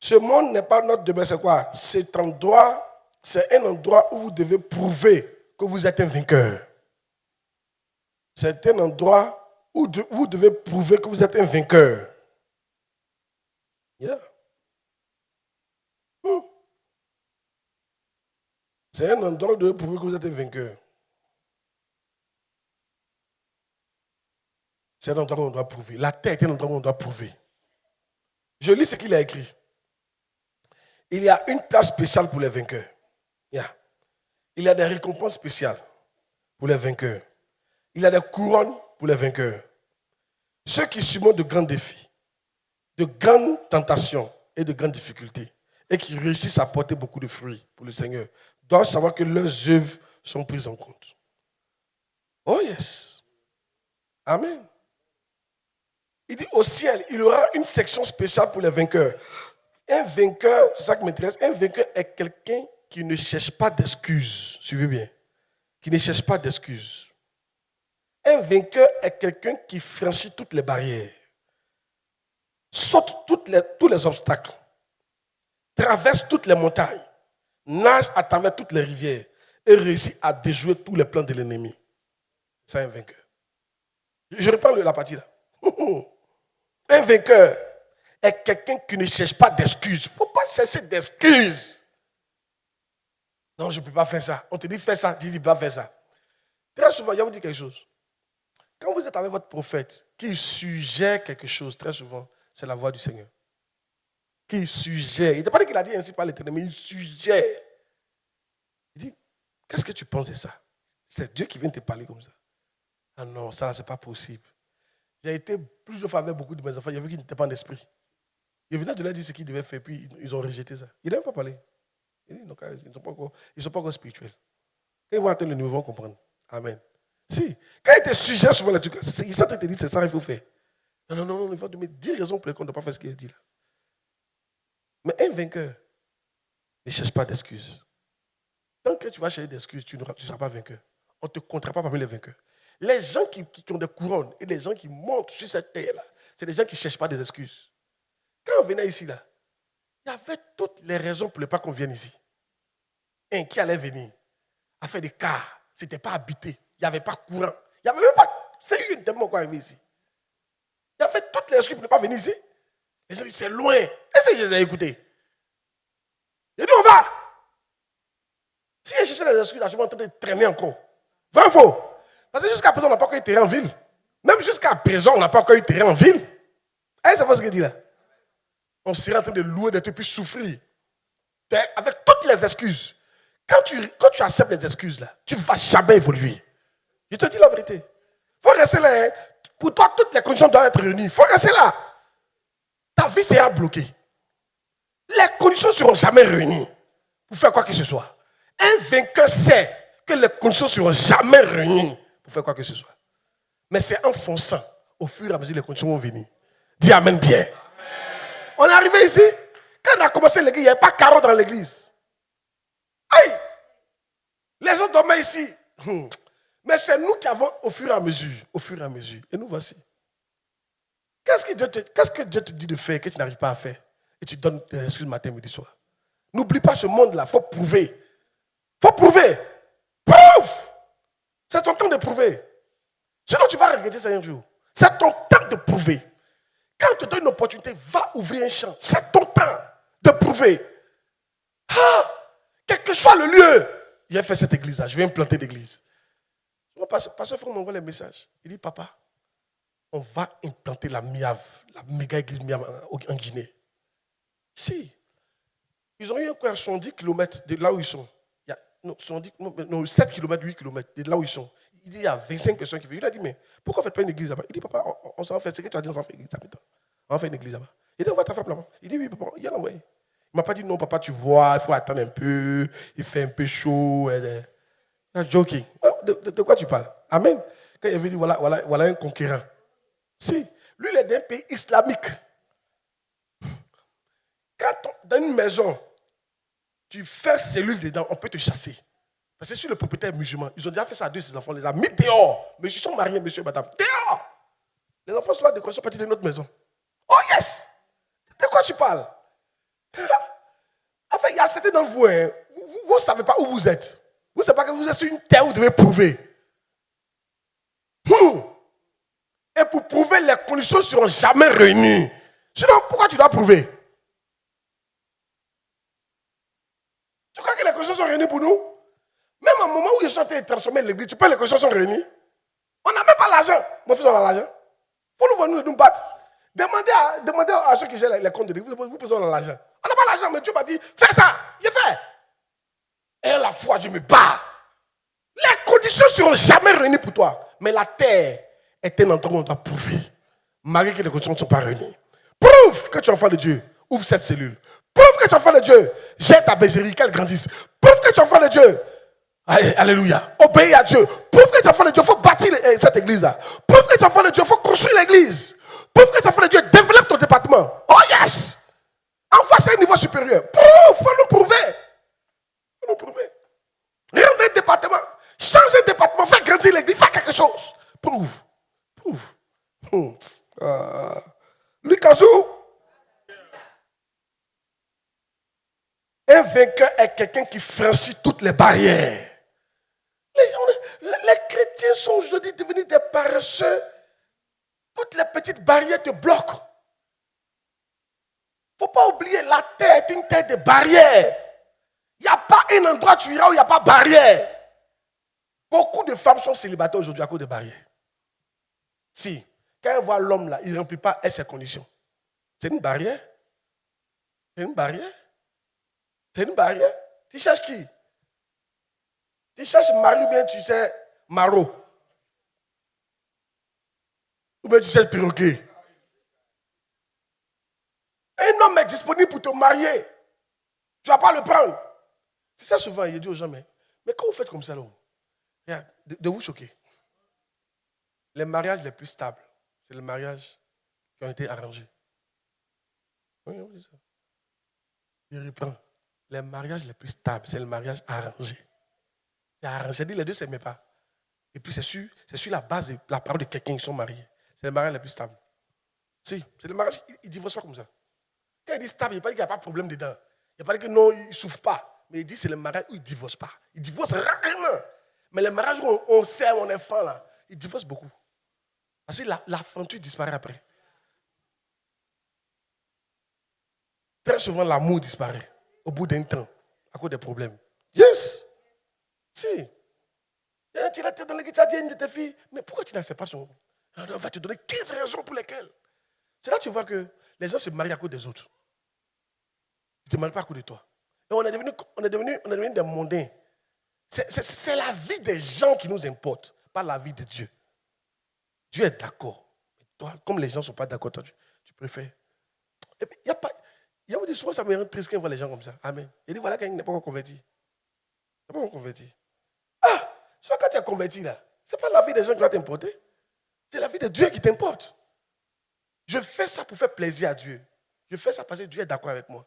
Ce monde n'est pas notre demeure, c'est quoi? Cet endroit, c'est un endroit où vous devez prouver que vous êtes un vainqueur. C'est un endroit où vous devez prouver que vous êtes un vainqueur. Yeah. C'est un endroit où vous devez prouver que vous êtes un vainqueur. C'est un endroit où on doit prouver. La terre est un endroit où on doit prouver. Je lis ce qu'il a écrit. Il y a une place spéciale pour les vainqueurs. Yeah. Il y a des récompenses spéciales pour les vainqueurs. Il y a des couronnes pour les vainqueurs. Ceux qui surmontent de grands défis, de grandes tentations et de grandes difficultés, et qui réussissent à porter beaucoup de fruits pour le Seigneur, doivent savoir que leurs œuvres sont prises en compte. Oh yes. Amen. Il dit au ciel, il y aura une section spéciale pour les vainqueurs. Un vainqueur, c'est ça qui m'intéresse, un vainqueur est quelqu'un qui ne cherche pas d'excuses. Suivez bien. Qui ne cherche pas d'excuses. Un vainqueur est quelqu'un qui franchit toutes les barrières, saute tous les obstacles, traverse toutes les montagnes, nage à travers toutes les rivières et réussit à déjouer tous les plans de l'ennemi. C'est un vainqueur. Je reprends la partie là. Un vainqueur est quelqu'un qui ne cherche pas d'excuses. Il ne faut pas chercher d'excuses. Non, je ne peux pas faire ça. On te dit fais ça, tu dis ne peux pas faire ça. Très souvent, je vais vous dire quelque chose. Quand vous êtes avec votre prophète, qui suggère quelque chose, très souvent, c'est la voix du Seigneur. Qui suggère. Il n'a pas dit qu'il a dit ainsi par l'Éternel, mais il suggère. Il dit, qu'est-ce que tu penses de ça? C'est Dieu qui vient te parler comme ça. Ah non, ça, c'est pas possible. J'ai été plusieurs fois avec beaucoup de mes enfants, j'ai vu qu'ils n'étaient pas en esprit. Il venait de leur dire ce qu'ils devaient faire, puis ils ont rejeté ça. Ils n'aiment pas parler. Ils ne sont pas encore spirituels. Quand ils vont atteindre le niveau, ils vont comprendre. Amen. Si, quand ils te suggèrent souvent les trucs, ils sont en train de te dire c'est ça qu'il faut faire. Non, il faut donner 10 raisons pour lesquelles on ne doit pas faire ce qu'il a dit là. Mais un vainqueur ne cherche pas d'excuses. Tant que tu vas chercher d'excuses, tu ne seras pas vainqueur. On ne te comptera pas parmi les vainqueurs. Les gens qui ont des couronnes et les gens qui montent sur cette terre-là, c'est des gens qui ne cherchent pas des excuses. Quand on venait ici, là, il y avait toutes les raisons pour ne pas qu'on vienne ici. Un qui allait venir, a fait des cas, ce n'était pas habité, il n'y avait pas courant, il n'y avait même pas. C'est une tellement quoi arriver ici. Il y avait toutes les excuses pour ne pas venir ici. Les gens disent c'est loin. Est-ce que je les ai écoutés? J'ai dit on va. Si je cherchais les excuses, je suis en train de traîner encore. Vrai ou faux? Parce que jusqu'à présent, on n'a pas encore eu terrain en ville. Même jusqu'à présent, on n'a pas encore eu terrain en ville. Est-ce que c'est pas ce qu'il dit là? On serait en train de louer des trucs puis souffrir. Avec toutes les excuses. Quand tu acceptes les excuses là, tu ne vas jamais évoluer. Je te dis la vérité. Il faut rester là. Hein. Pour toi, toutes les conditions doivent être réunies. Il faut rester là. Ta vie sera bloquée. Les conditions ne seront jamais réunies pour faire quoi que ce soit. Un vainqueur sait que les conditions ne seront jamais réunies pour faire quoi que ce soit. Mais c'est en fonçant, au fur et à mesure, les conditions vont venir. Dis Amen bien. Amen. On est arrivé ici. Quand on a commencé l'église, il n'y avait pas carreau dans l'église. Aïe! Les gens dormaient ici. Mais c'est nous qui avons au fur et à mesure. Et nous voici. Qu'est-ce que Dieu te dit de faire que tu n'arrives pas à faire? Et tu donnes des excuses matin, midi, soir. N'oublie pas ce monde-là. Il faut prouver. Il faut prouver. Prouve! C'est ton temps de prouver. Sinon, tu vas regretter ça un jour. C'est ton temps de prouver. Quand tu te donnes une opportunité, va ouvrir un champ. C'est ton temps de prouver. Ah! Quel que soit le lieu. Il a fait cette église-là. Je vais implanter l'église. Pasteur Franck m'envoie les messages. Il dit, papa, on va implanter la MIAV, la méga église MIAV en Guinée. Si. Ils ont eu un coin à 70 km de là où ils sont. Il y a, non, 7 km, 8 km de là où ils sont. Il dit, il y a 25 personnes qui viennent. Il a dit, mais pourquoi on ne fait pas une église là-bas? Il dit, papa, on s'en fait. C'est que tu as dit, on s'en fait une église là-bas. On va faire une église là-bas. Il dit, on va ta femme là-bas. Il dit, oui, papa, il y a l'envoyé. Il ne m'a pas dit, non, papa, tu vois, il faut attendre un peu. Il fait un peu chaud. Joking. De quoi tu parles? Amen. Quand il est venu, voilà un conquérant. Si. Lui, il est d'un pays islamique. Quand dans une maison, tu fais cellule dedans, on peut te chasser. Parce que si le propriétaire est musulman, ils ont déjà fait ça à deux, ses enfants, les a mis dehors. Mais ils sont mariés, monsieur et madame. Dehors! Les enfants sont là, de sont partis de notre maison. Oh yes! De quoi tu parles? En fait, il y a certains d'entre vous, hein, vous ne savez pas où vous êtes. Vous ne savez pas que vous êtes sur une terre où vous devez prouver. Et pour prouver, les conditions ne seront jamais réunies. Sinon, pourquoi tu dois prouver? Tu crois que les conditions sont réunies pour nous? Même au moment où ils sont en train de transformer l'église, tu penses que les conditions sont réunies? On n'a même pas l'argent. Mon fils, on a l'argent. Il faut nous battre. Demandez à ceux qui gèrent les comptes de l'église, vous pouvez avoir l'argent. On n'a pas l'argent, mais Dieu m'a dit, fais ça. J'ai fait. Et à la fois, je me bats. Les conditions ne seront jamais réunies pour toi. Mais la terre est un endroit où on doit prouver. Malgré que les conditions ne sont pas réunies. Prouve que tu es enfant de Dieu. Ouvre cette cellule. Prouve que tu es enfant de Dieu. Jette ta bergerie, qu'elle grandisse. Prouve que tu es enfant de Dieu. Alléluia. Obéis à Dieu. Prouve que tu es enfant de Dieu. Il faut bâtir cette église-là. Prouve que tu es enfant de Dieu. Il faut construire l'église. Prouve que tu es enfant de Dieu. Développe ton département. Oh yes. Envoie ça à un niveau supérieur. Prouve. Il faut nous prouver. Il faut nous prouver. Rentre un département. Change un département. Fais grandir l'église. Fais quelque chose. Prouve. Lucasou. Un vainqueur est quelqu'un qui franchit toutes les barrières. Les chrétiens sont aujourd'hui devenus des paresseux. Toutes les petites barrières te bloquent. Il ne faut pas oublier, la terre est une terre de barrières. Il n'y a pas un endroit où tu iras où il n'y a pas de barrière. Beaucoup de femmes sont célibataires aujourd'hui à cause des barrières. Si, quand elles voient l'homme là, il ne remplit pas ses conditions. C'est une barrière. C'est une barrière. C'est une barrière. Tu cherches qui? Tu cherches Marie ou bien tu sais Maro? Ou bien tu cherches perroquet? Un homme est disponible pour te marier. Tu ne vas pas le prendre. C'est ça souvent, il dit aux gens, mais quand vous faites comme ça, là, de vous choquer. Les mariages les plus stables, c'est les mariages qui ont été arrangés. Oui, on dit ça. Il reprend. Les mariages les plus stables, c'est le mariage arrangé. C'est arrangé. Dit les deux ne s'aimaient pas. Et puis c'est sur la base de la parole de quelqu'un qui sont mariés. C'est le mariage le plus stable. Si, c'est le mariage, il ne divorce pas comme ça. Quand il dit stable, il n'a pas dit qu'il n'y a pas de problème dedans. Il n'a pas dit que non, il ne souffre pas. Mais il dit que c'est le mariage où il ne divorce pas. Il divorce rarement. Mais le mariage où on sait, on est fan, là, il divorce beaucoup. Parce que la fronture disparaît après. Très souvent, l'amour disparaît au bout d'un temps, à cause des problèmes. Yes! Si. Tu as dans l'église, tu as dit à une de tes filles, mais pourquoi tu n'acceptes pas son... On va te donner 15 raisons pour lesquelles. C'est là que tu vois que les gens se marient à cause des autres. Ils ne te marient pas à cause de toi. Et on est devenu des mondains. C'est la vie des gens qui nous importe, pas la vie de Dieu. Dieu est d'accord. Toi, comme les gens ne sont pas d'accord, toi, tu préfères. Et puis, il y a pas... Il y a souvent, ça me rend triste quand on voit les gens comme ça. Amen. Il dit, voilà quelqu'un qui n'est pas encore converti. Il n'est pas encore converti. Ah, soit quand tu es converti là, ce n'est pas la vie des gens qui va t'importer. C'est la vie de Dieu qui t'importe. Je fais ça pour faire plaisir à Dieu. Je fais ça parce que Dieu est d'accord avec moi.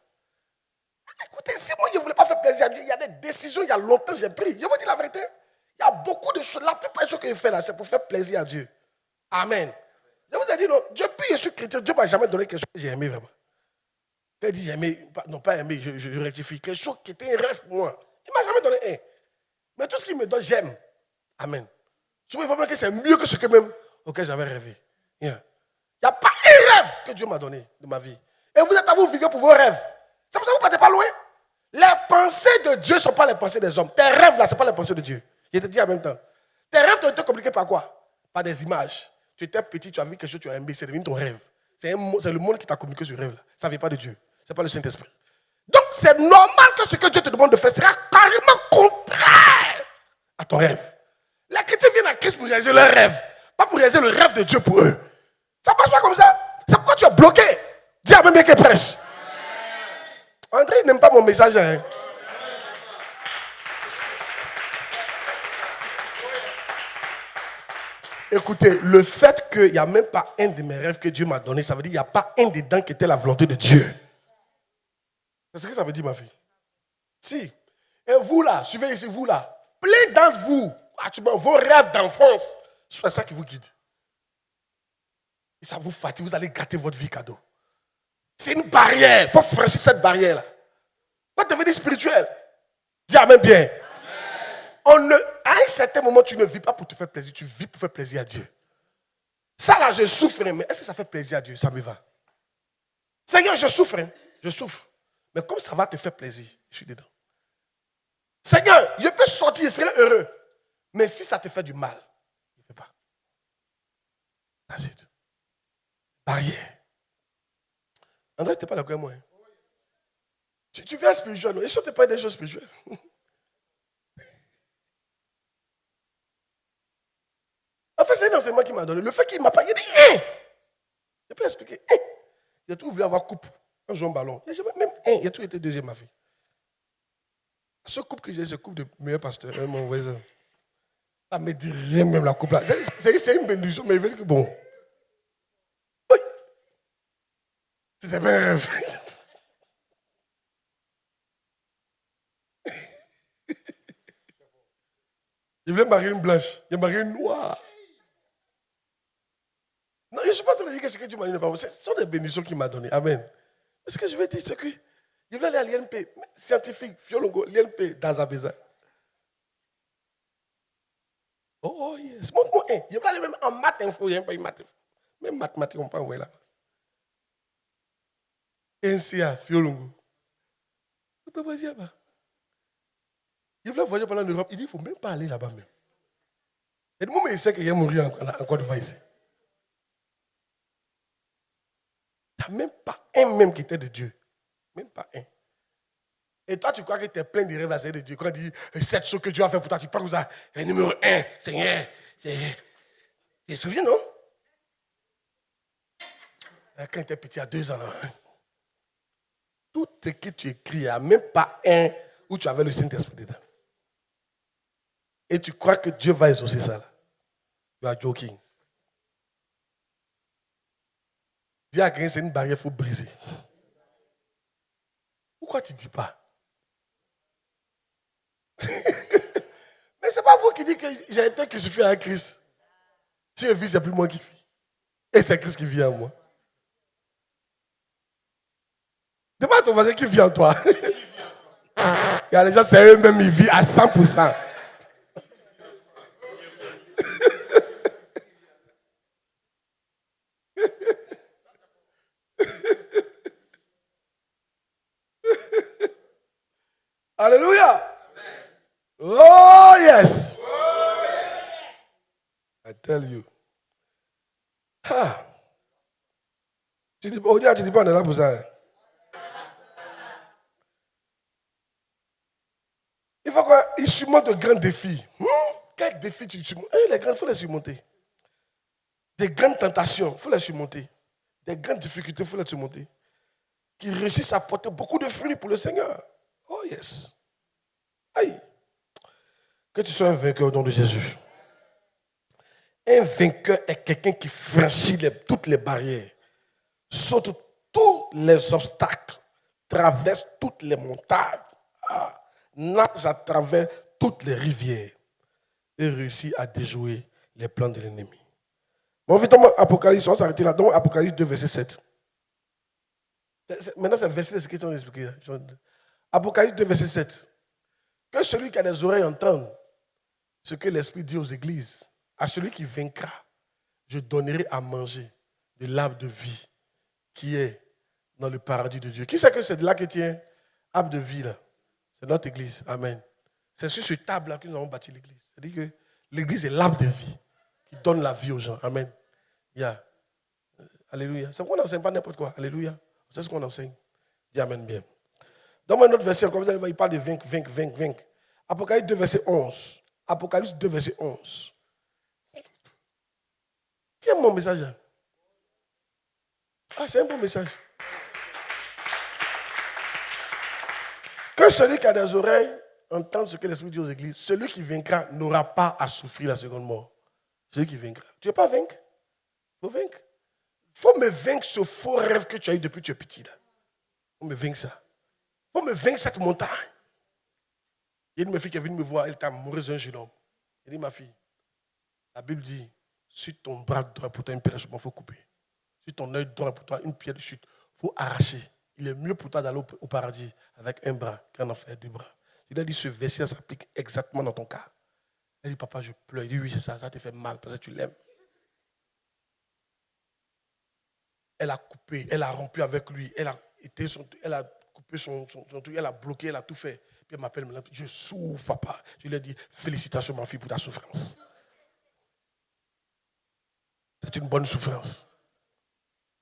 Écoutez, si moi je ne voulais pas faire plaisir à Dieu, il y a des décisions, il y a longtemps j'ai pris. Je vous dis la vérité. Il y a beaucoup de choses. La plupart des choses que je fais là, c'est pour faire plaisir à Dieu. Amen. Je vous ai dit, non, depuis que je suis chrétien, Dieu ne m'a jamais donné quelque chose que j'ai aimé vraiment. Quand il dit j'aimais, non pas aimé, je rectifie. Quelque chose qui était un rêve pour moi. Il ne m'a jamais donné un. Mais tout ce qu'il me donne, j'aime. Amen. Souvent, il faut bien que c'est mieux que ce que même auquel j'avais rêvé. Il n'y a pas un rêve que Dieu m'a donné de ma vie. Et vous êtes à vous vivre pour vos rêves. C'est pour ça que vous ne partez pas loin. Les pensées de Dieu ne sont pas les pensées des hommes. Tes rêves là, ce ne sont pas les pensées de Dieu. Je te dis en même temps. Tes rêves ont été compliqués par quoi? Par des images. Tu étais petit, tu as vu quelque chose, tu as aimé, c'est devenu ton rêve. C'est le monde qui t'a communiqué ce rêve là. Ça ne vient pas de Dieu. Ce n'est pas le Saint-Esprit. Donc c'est normal que ce que Dieu te demande de faire sera carrément contraire à ton rêve. Les chrétiens viennent à Christ pour réaliser leur rêve, pas pour réaliser le rêve de Dieu pour eux. Ça ne passe pas comme ça. C'est pourquoi tu es bloqué. Dis à même bien qu'il prêche. André n'aime pas mon message. Hein. Écoutez, le fait qu'il n'y a même pas un de mes rêves que Dieu m'a donné, ça veut dire qu'il n'y a pas un dedans qui était la volonté de Dieu. C'est ce que ça veut dire, ma fille. Si. Et vous là, suivez ici, vous là, plein d'entre vous, vos rêves d'enfance, c'est ça qui vous guide. Et ça vous fatigue, vous allez gâter votre vie cadeau. C'est une barrière. Il faut franchir cette barrière-là. Il faut devenir spirituel. Dis amen bien. Amen. À un certain moment, tu ne vis pas pour te faire plaisir, tu vis pour faire plaisir à Dieu. Ça là, je souffre, mais est-ce que ça fait plaisir à Dieu? Ça me va. Seigneur, je souffre, je souffre. Mais comme ça va te faire plaisir, je suis dedans. Seigneur, je peux sortir, je serai heureux. Mais si ça te fait du mal, je ne fais pas. Ensuite, barrière. André, tu n'es pas d'accord avec moi. Hein? Tu fais spirituel, non? Et si tu n'es pas des choses spirituelles? En fait, c'est un enseignement qui m'a donné. Le fait qu'il ne m'a pas, il a dit, hein! Je peux expliquer. Hein! J'ai toujours voulu avoir coupe en jouant au ballon. Même un, il a toujours été deuxième, ma fille. Ce couple que j'ai, c'est couple de meilleur pasteur, mon voisin. Ça ne me dit rien, même la coupe là. C'est une bénédiction, mais il veut dire que bon. Oui. C'était bien un rêve. Je voulais marier une blanche. J'ai marié une noire. Non, je ne suis pas en train de dire que ce que tu m'as dit, ce sont des bénédictions qu'il m'a données. Amen. Mais ce que je veux dire, c'est que je voulais aller à l'INP, scientifique, Fiolongo, l'INP d'Azabeza. Oh yes, montre-moi un. Je voulais aller même en maths info, il n'y a pas une maths info. Même mathématiques, on ne peut pas envoyer là. NCA, Fiolongo. Je ne peux pas dire là-bas. Je voulais voyager pendant l'Europe, il dit, il ne faut même pas aller là-bas même. Et du moment où il sait qu'il est mort en Côte d'Ivoire ici. Il n'y a même pas un même qui était de Dieu. Même pas un. Et toi, tu crois que tu es plein de rêves à de Dieu. Quand il dit, cette chose que Dieu a fait pour toi, tu parles comme ça. Et numéro 1, Seigneur. Tu te souviens, non? Quand tu étais petit, à 2 ans. Hein? Tout ce que tu écris, il n'y a même pas un où tu avais le Saint-Esprit dedans. Et tu crois que Dieu va exaucer ça là. You are joking. Dis à quelqu'un, c'est une barrière, il faut briser. Pourquoi tu ne dis pas? Mais c'est pas vous qui dites que j'ai été crucifié à Christ. Si je vis, c'est plus moi qui vis. Et c'est Christ qui vit en moi. Demande à ton voisin qui vit en toi. Il y a les gens sérieux, même ils vivent à 100%. Alléluia. Oh yes. I tell you. Ah. Tu dis, oh, tu dis pas, on est là pour ça. Hein. Il faut qu'il surmonte de grands défis. Quels défis tu surmontes? Les grands, il faut les surmonter. Des grandes tentations, il faut les surmonter. Des grandes difficultés, il faut les surmonter. Qui réussissent à porter beaucoup de fruits pour le Seigneur. Oh yes. Aïe. Que tu sois un vainqueur au nom de Jésus. Un vainqueur est quelqu'un qui franchit toutes les barrières, saute tous les obstacles, traverse toutes les montagnes, nage à travers toutes les rivières et réussit à déjouer les plans de l'ennemi. Bon, vite, Apocalypse, on va s'arrêter là. Donc, Apocalypse 2, verset 7. Maintenant, c'est le verset de ce qu'ils ont expliqué. Apocalypse 2, verset 7. Que celui qui a des oreilles entende ce que l'Esprit dit aux églises. À celui qui vaincra, je donnerai à manger de l'arbre de vie qui est dans le paradis de Dieu. Qui sait que c'est de là que tient l'arbre de vie là? C'est notre église. Amen. C'est sur ce table-là que nous avons bâti l'église. C'est-à-dire que l'église est l'arbre de vie qui donne la vie aux gens. Amen. Yeah. Alléluia. C'est pourquoi on n'enseigne pas n'importe quoi. Alléluia. C'est ce qu'on enseigne. Dis amen bien. Donne-moi un autre verset. Comme vous allez voir, il parle de vaincre. Apocalypse 2, verset 11. Apocalypse 2, verset 11. Qui est mon message là? Ah, c'est un bon message. Que celui qui a des oreilles entende ce que l'Esprit dit aux églises. Celui qui vaincra n'aura pas à souffrir la seconde mort. Celui qui vaincra. Tu ne veux pas vaincre? Il faut vaincre. Il faut me vaincre ce faux rêve que tu as eu depuis que tu es petit. Il faut me vaincre ça. Il faut me vaincre cette montagne. Il y a une fille qui est venue me voir, elle était amoureuse d'un jeune homme. Elle dit, ma fille, la Bible dit, si ton bras droit pour toi une pierre de chute, il faut couper. Si ton œil droit pour toi une pierre de chute, il faut arracher. Il est mieux pour toi d'aller au paradis avec un bras qu'en en faire deux bras. Il a dit, ce verset s'applique exactement dans ton cas. Elle dit, papa, je pleure. Il dit, oui, c'est ça, ça te fait mal parce que tu l'aimes. Elle a coupé, elle a rompu avec lui, elle a coupé son truc, elle a bloqué, elle a tout fait. Puis elle m'appelle, je souffre, papa. Je lui ai dit, félicitations, ma fille, pour ta souffrance. C'est une bonne souffrance.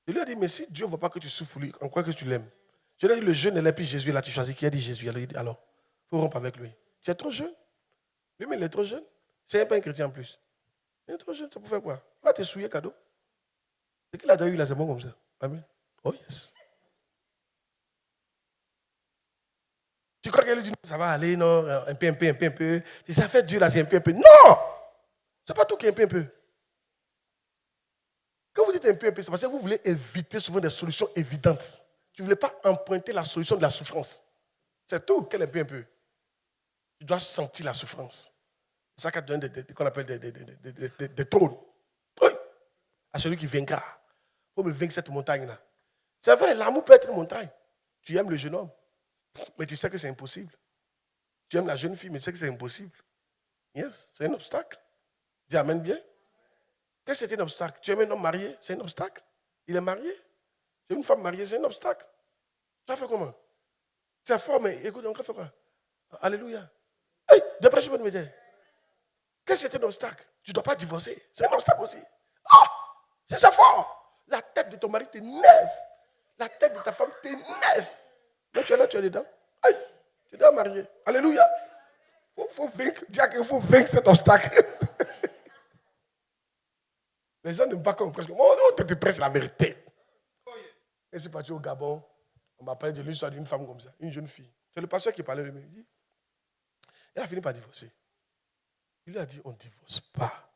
Je lui ai dit, mais si Dieu ne veut pas que tu souffres, lui, en quoi que tu l'aimes? Je lui ai dit, le jeune est là, puis Jésus est là, tu choisis qui a dit Jésus. Alors, il dit, alors, il faut rompre avec lui. Tu es trop jeune. Lui, mais il est trop jeune. C'est pas un chrétien en plus. Il est trop jeune, ça peut faire quoi? Il va te souiller cadeau. Ce qu'il a déjà eu là, c'est bon comme ça. Amen. Oh yes. Tu crois qu'elle lui dit, ça va aller, non? Un peu. Ça fait Dieu là, c'est un peu. Non! C'est pas tout qui est un peu. Quand vous dites un peu, c'est parce que vous voulez éviter souvent des solutions évidentes. Tu ne voulais pas emprunter la solution de la souffrance. C'est tout qu'elle est un peu. Tu dois sentir la souffrance. C'est ça qu'on donne qu'on appelle des trônes. Oui. À celui qui vaincra. Il faut me vaincre cette montagne-là. C'est vrai, l'amour peut être une montagne. Tu aimes le jeune homme, mais tu sais que c'est impossible. Tu aimes la jeune fille, mais tu sais que c'est impossible. Yes, c'est un obstacle. Dis amen bien. Qu'est-ce que c'est un obstacle? Tu aimes un homme marié, c'est un obstacle. Il est marié. Tu aimes une femme mariée, c'est un obstacle. Tu as fait comment? C'est fort, mais écoute, on a fait quoi? Alléluia. Hey, d'après, je peux te dire. Qu'est-ce que c'est un obstacle? Tu ne dois pas divorcer. C'est un obstacle aussi. Ah! C'est ça fort. La tête de ton mari t'énerve. La tête de ta femme t'énerve. Mais tu es là, tu es dedans. Aïe, tu es déjà marié. Alléluia. Il faut vaincre. Dis qu'il faut vaincre cet obstacle. Les gens ne me pas comme presque. Oh, tu prêches la vérité. Et je suis parti au Gabon. On m'a parlé de l'histoire d'une femme comme ça, une jeune fille. C'est le pasteur qui parlait de lui. Il dit, elle a fini par divorcer. Il lui a dit, on ne divorce pas.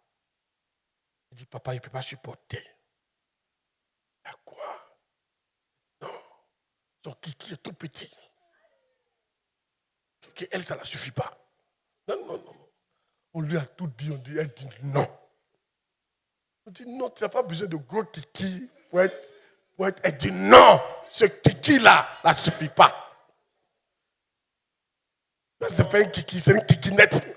Il dit, papa, il ne peut pas supporter. À quoi? Non. Son kiki est tout petit. Elle, ça ne la suffit pas. Non. On lui a tout dit, elle dit non. On dit non, tu n'as pas besoin de gros kiki pour être. Elle dit non, ce kiki-là, ça ne suffit pas. Ça, c'est pas un kiki, c'est une kikinette.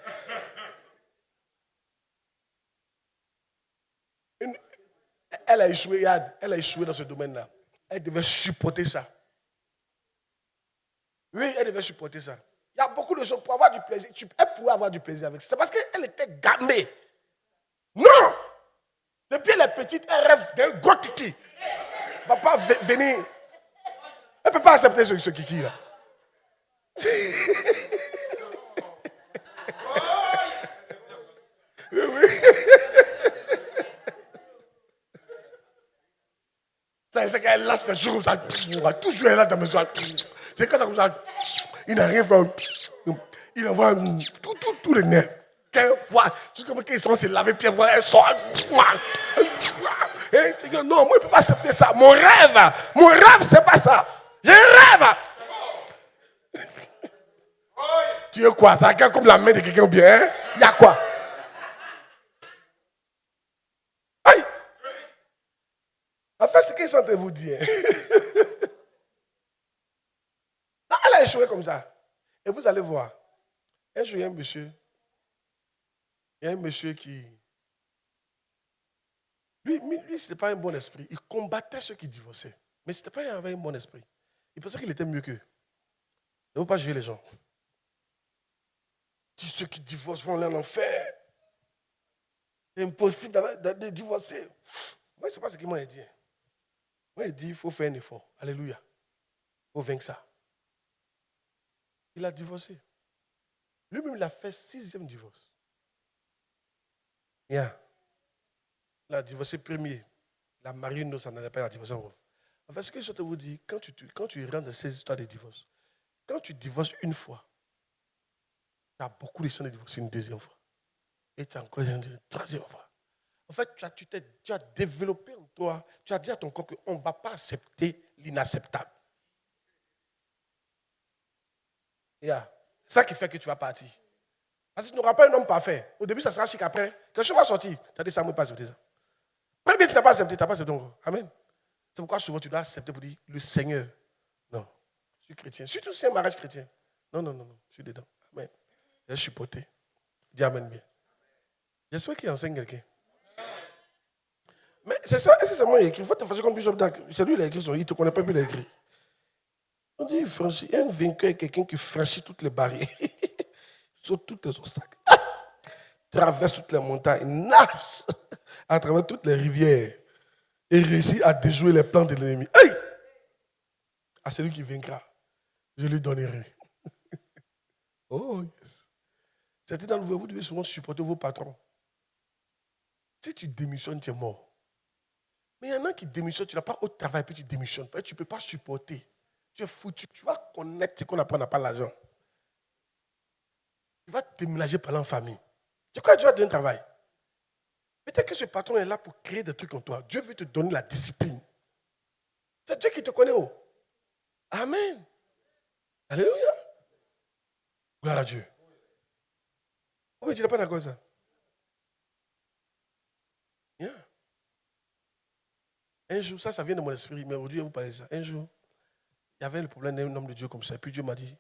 Elle a échoué, elle a échoué dans ce domaine-là. Elle devait supporter ça. Oui, elle devait supporter ça. Il y a beaucoup de choses pour avoir du plaisir. Elle pouvait avoir du plaisir avec ça. C'est parce qu'elle était gammée. Non! Depuis elle est petite, elle rêve d'un gros kiki. Elle ne va pas venir. Elle ne peut pas accepter ce kiki-là. C'est qu'elle lance les jours comme ça. Toujours elle est là dans mes soins. C'est quand comme ça. Il n'a rien fait. Il envoie tous les nerfs. Qu'elle voit, jusqu'à ce qu'ils sont se laver, puis elle voit, elle sort. Non, moi, je ne peux pas accepter ça. Mon rêve, c'est pas ça. Je rêve. Tu es quoi? Ça a comme la main de quelqu'un ou bien, hein? Il y a quoi? Aïe! En fait, ce qu'ils sont en train de vous dire. Non, elle a échoué comme ça. Et vous allez voir. Un jour, il y a un monsieur. Il y a un monsieur qui. Lui, ce n'était pas un bon esprit. Il combattait ceux qui divorçaient. Mais ce n'était pas un bon esprit. Il pensait qu'il était mieux qu'eux. Il ne faut pas juger les gens. Si ceux qui divorcent vont aller en enfer. C'est impossible de divorcer. Moi, ce n'est pas ce qu'il m'a dit. Moi, il dit il faut faire un effort. Alléluia. Il faut vaincre ça. Il a divorcé. Lui-même, il a fait 6e divorce. Yeah. Il a divorcé premier. La mariée, non, ça n'allait pas la divorcer. En fait, ce que je te vous dis, quand tu rentres dans ces histoires de divorce, quand tu divorces une fois, tu as beaucoup de chances de divorcer une deuxième fois. Et tu as encore une troisième fois. En fait, tu as développé en toi, tu as dit à ton corps qu'on ne va pas accepter l'inacceptable. Yeah. C'est ça qui fait que tu vas partir. Parce que tu n'auras pas un homme parfait. Au début, ça sera chic après. Quand je vais sortir, tu as dit ça, moi, pas accepter ça. Même bien que tu n'as pas accepté, tu n'as pas accepté encore. Amen. C'est pourquoi souvent tu dois accepter pour dire le Seigneur. Non, je suis chrétien. Surtout si c'est un mariage chrétien. Non, je suis dedans. Amen. Je suis porté. Dis Amen bien. J'espère qu'il enseigne quelqu'un. Mais c'est ça, est-ce que c'est moi qui écrit? Il faut te faire comme Bishop Dag. C'est lui qui a écrit, il ne te connaît pas, puis il a écrit. On dit, il y a un vainqueur, quelqu'un qui franchit toutes les barrières, saute tous les obstacles, traverse toutes les montagnes, nage à travers toutes les rivières et réussit à déjouer les plans de l'ennemi. Hey! À celui qui vaincra, je lui donnerai. Oh, yes. Certains d'entre vous, vous devez souvent supporter vos patrons. Si tu démissionnes, tu es mort. Mais il y en a qui démissionnent, tu n'as pas au travail, puis tu démissionnes. Tu ne peux pas supporter. Tu es foutu. Tu vas connaître ce qu'on apprend, on n'a pas l'argent. Tu vas déménager par en famille. Tu crois que Dieu a donné un travail? Peut-être que ce patron est là pour créer des trucs en toi. Dieu veut te donner la discipline. C'est Dieu qui te connaît. Oh. Amen. Alléluia. Gloire à Dieu. Oui, tu n'es pas d'accord avec ça? Yeah. Un jour, ça vient de mon esprit, mais aujourd'hui, je vais vous parler de ça. Un jour, il y avait le problème d'un homme de Dieu comme ça. Et puis Dieu m'a dit,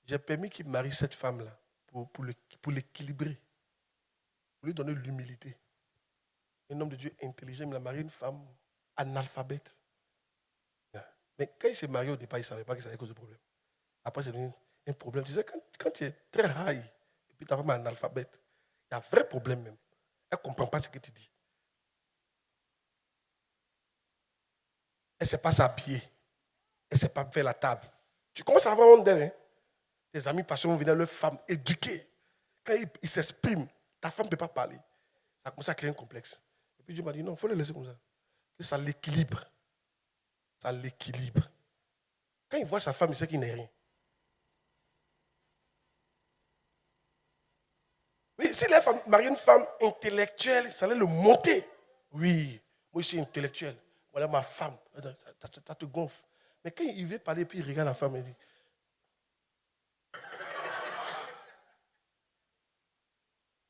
j'ai permis qu'il marie cette femme-là pour l'équilibrer, pour lui donner l'humilité. Un homme de Dieu intelligent, il a marié une femme analphabète. Mais quand il s'est marié au départ, il ne savait pas que ça allait causer de problème. Après, c'est devenu un problème. Tu sais, quand tu es très high, et puis ta femme est analphabète, il y a un vrai problème même. Elle ne comprend pas ce que tu dis. Elle ne sait pas s'habiller. Elle ne sait pas faire la table. Tu commences à avoir honte d'elle. Hein? Tes amis passionnés vont venir leur femme éduquée. Quand ils s'expriment, ta femme ne peut pas parler. Ça commence à créer un complexe. Et puis Dieu m'a dit, non, il faut le laisser comme ça. Que ça l'équilibre. Ça l'équilibre. Quand il voit sa femme, il sait qu'il n'est rien. Oui, s'il a marié une femme intellectuelle, ça allait le monter. Oui, moi je suis intellectuel. Voilà ma femme. Ça te gonfle. Mais quand il veut parler, puis il regarde la femme, il dit,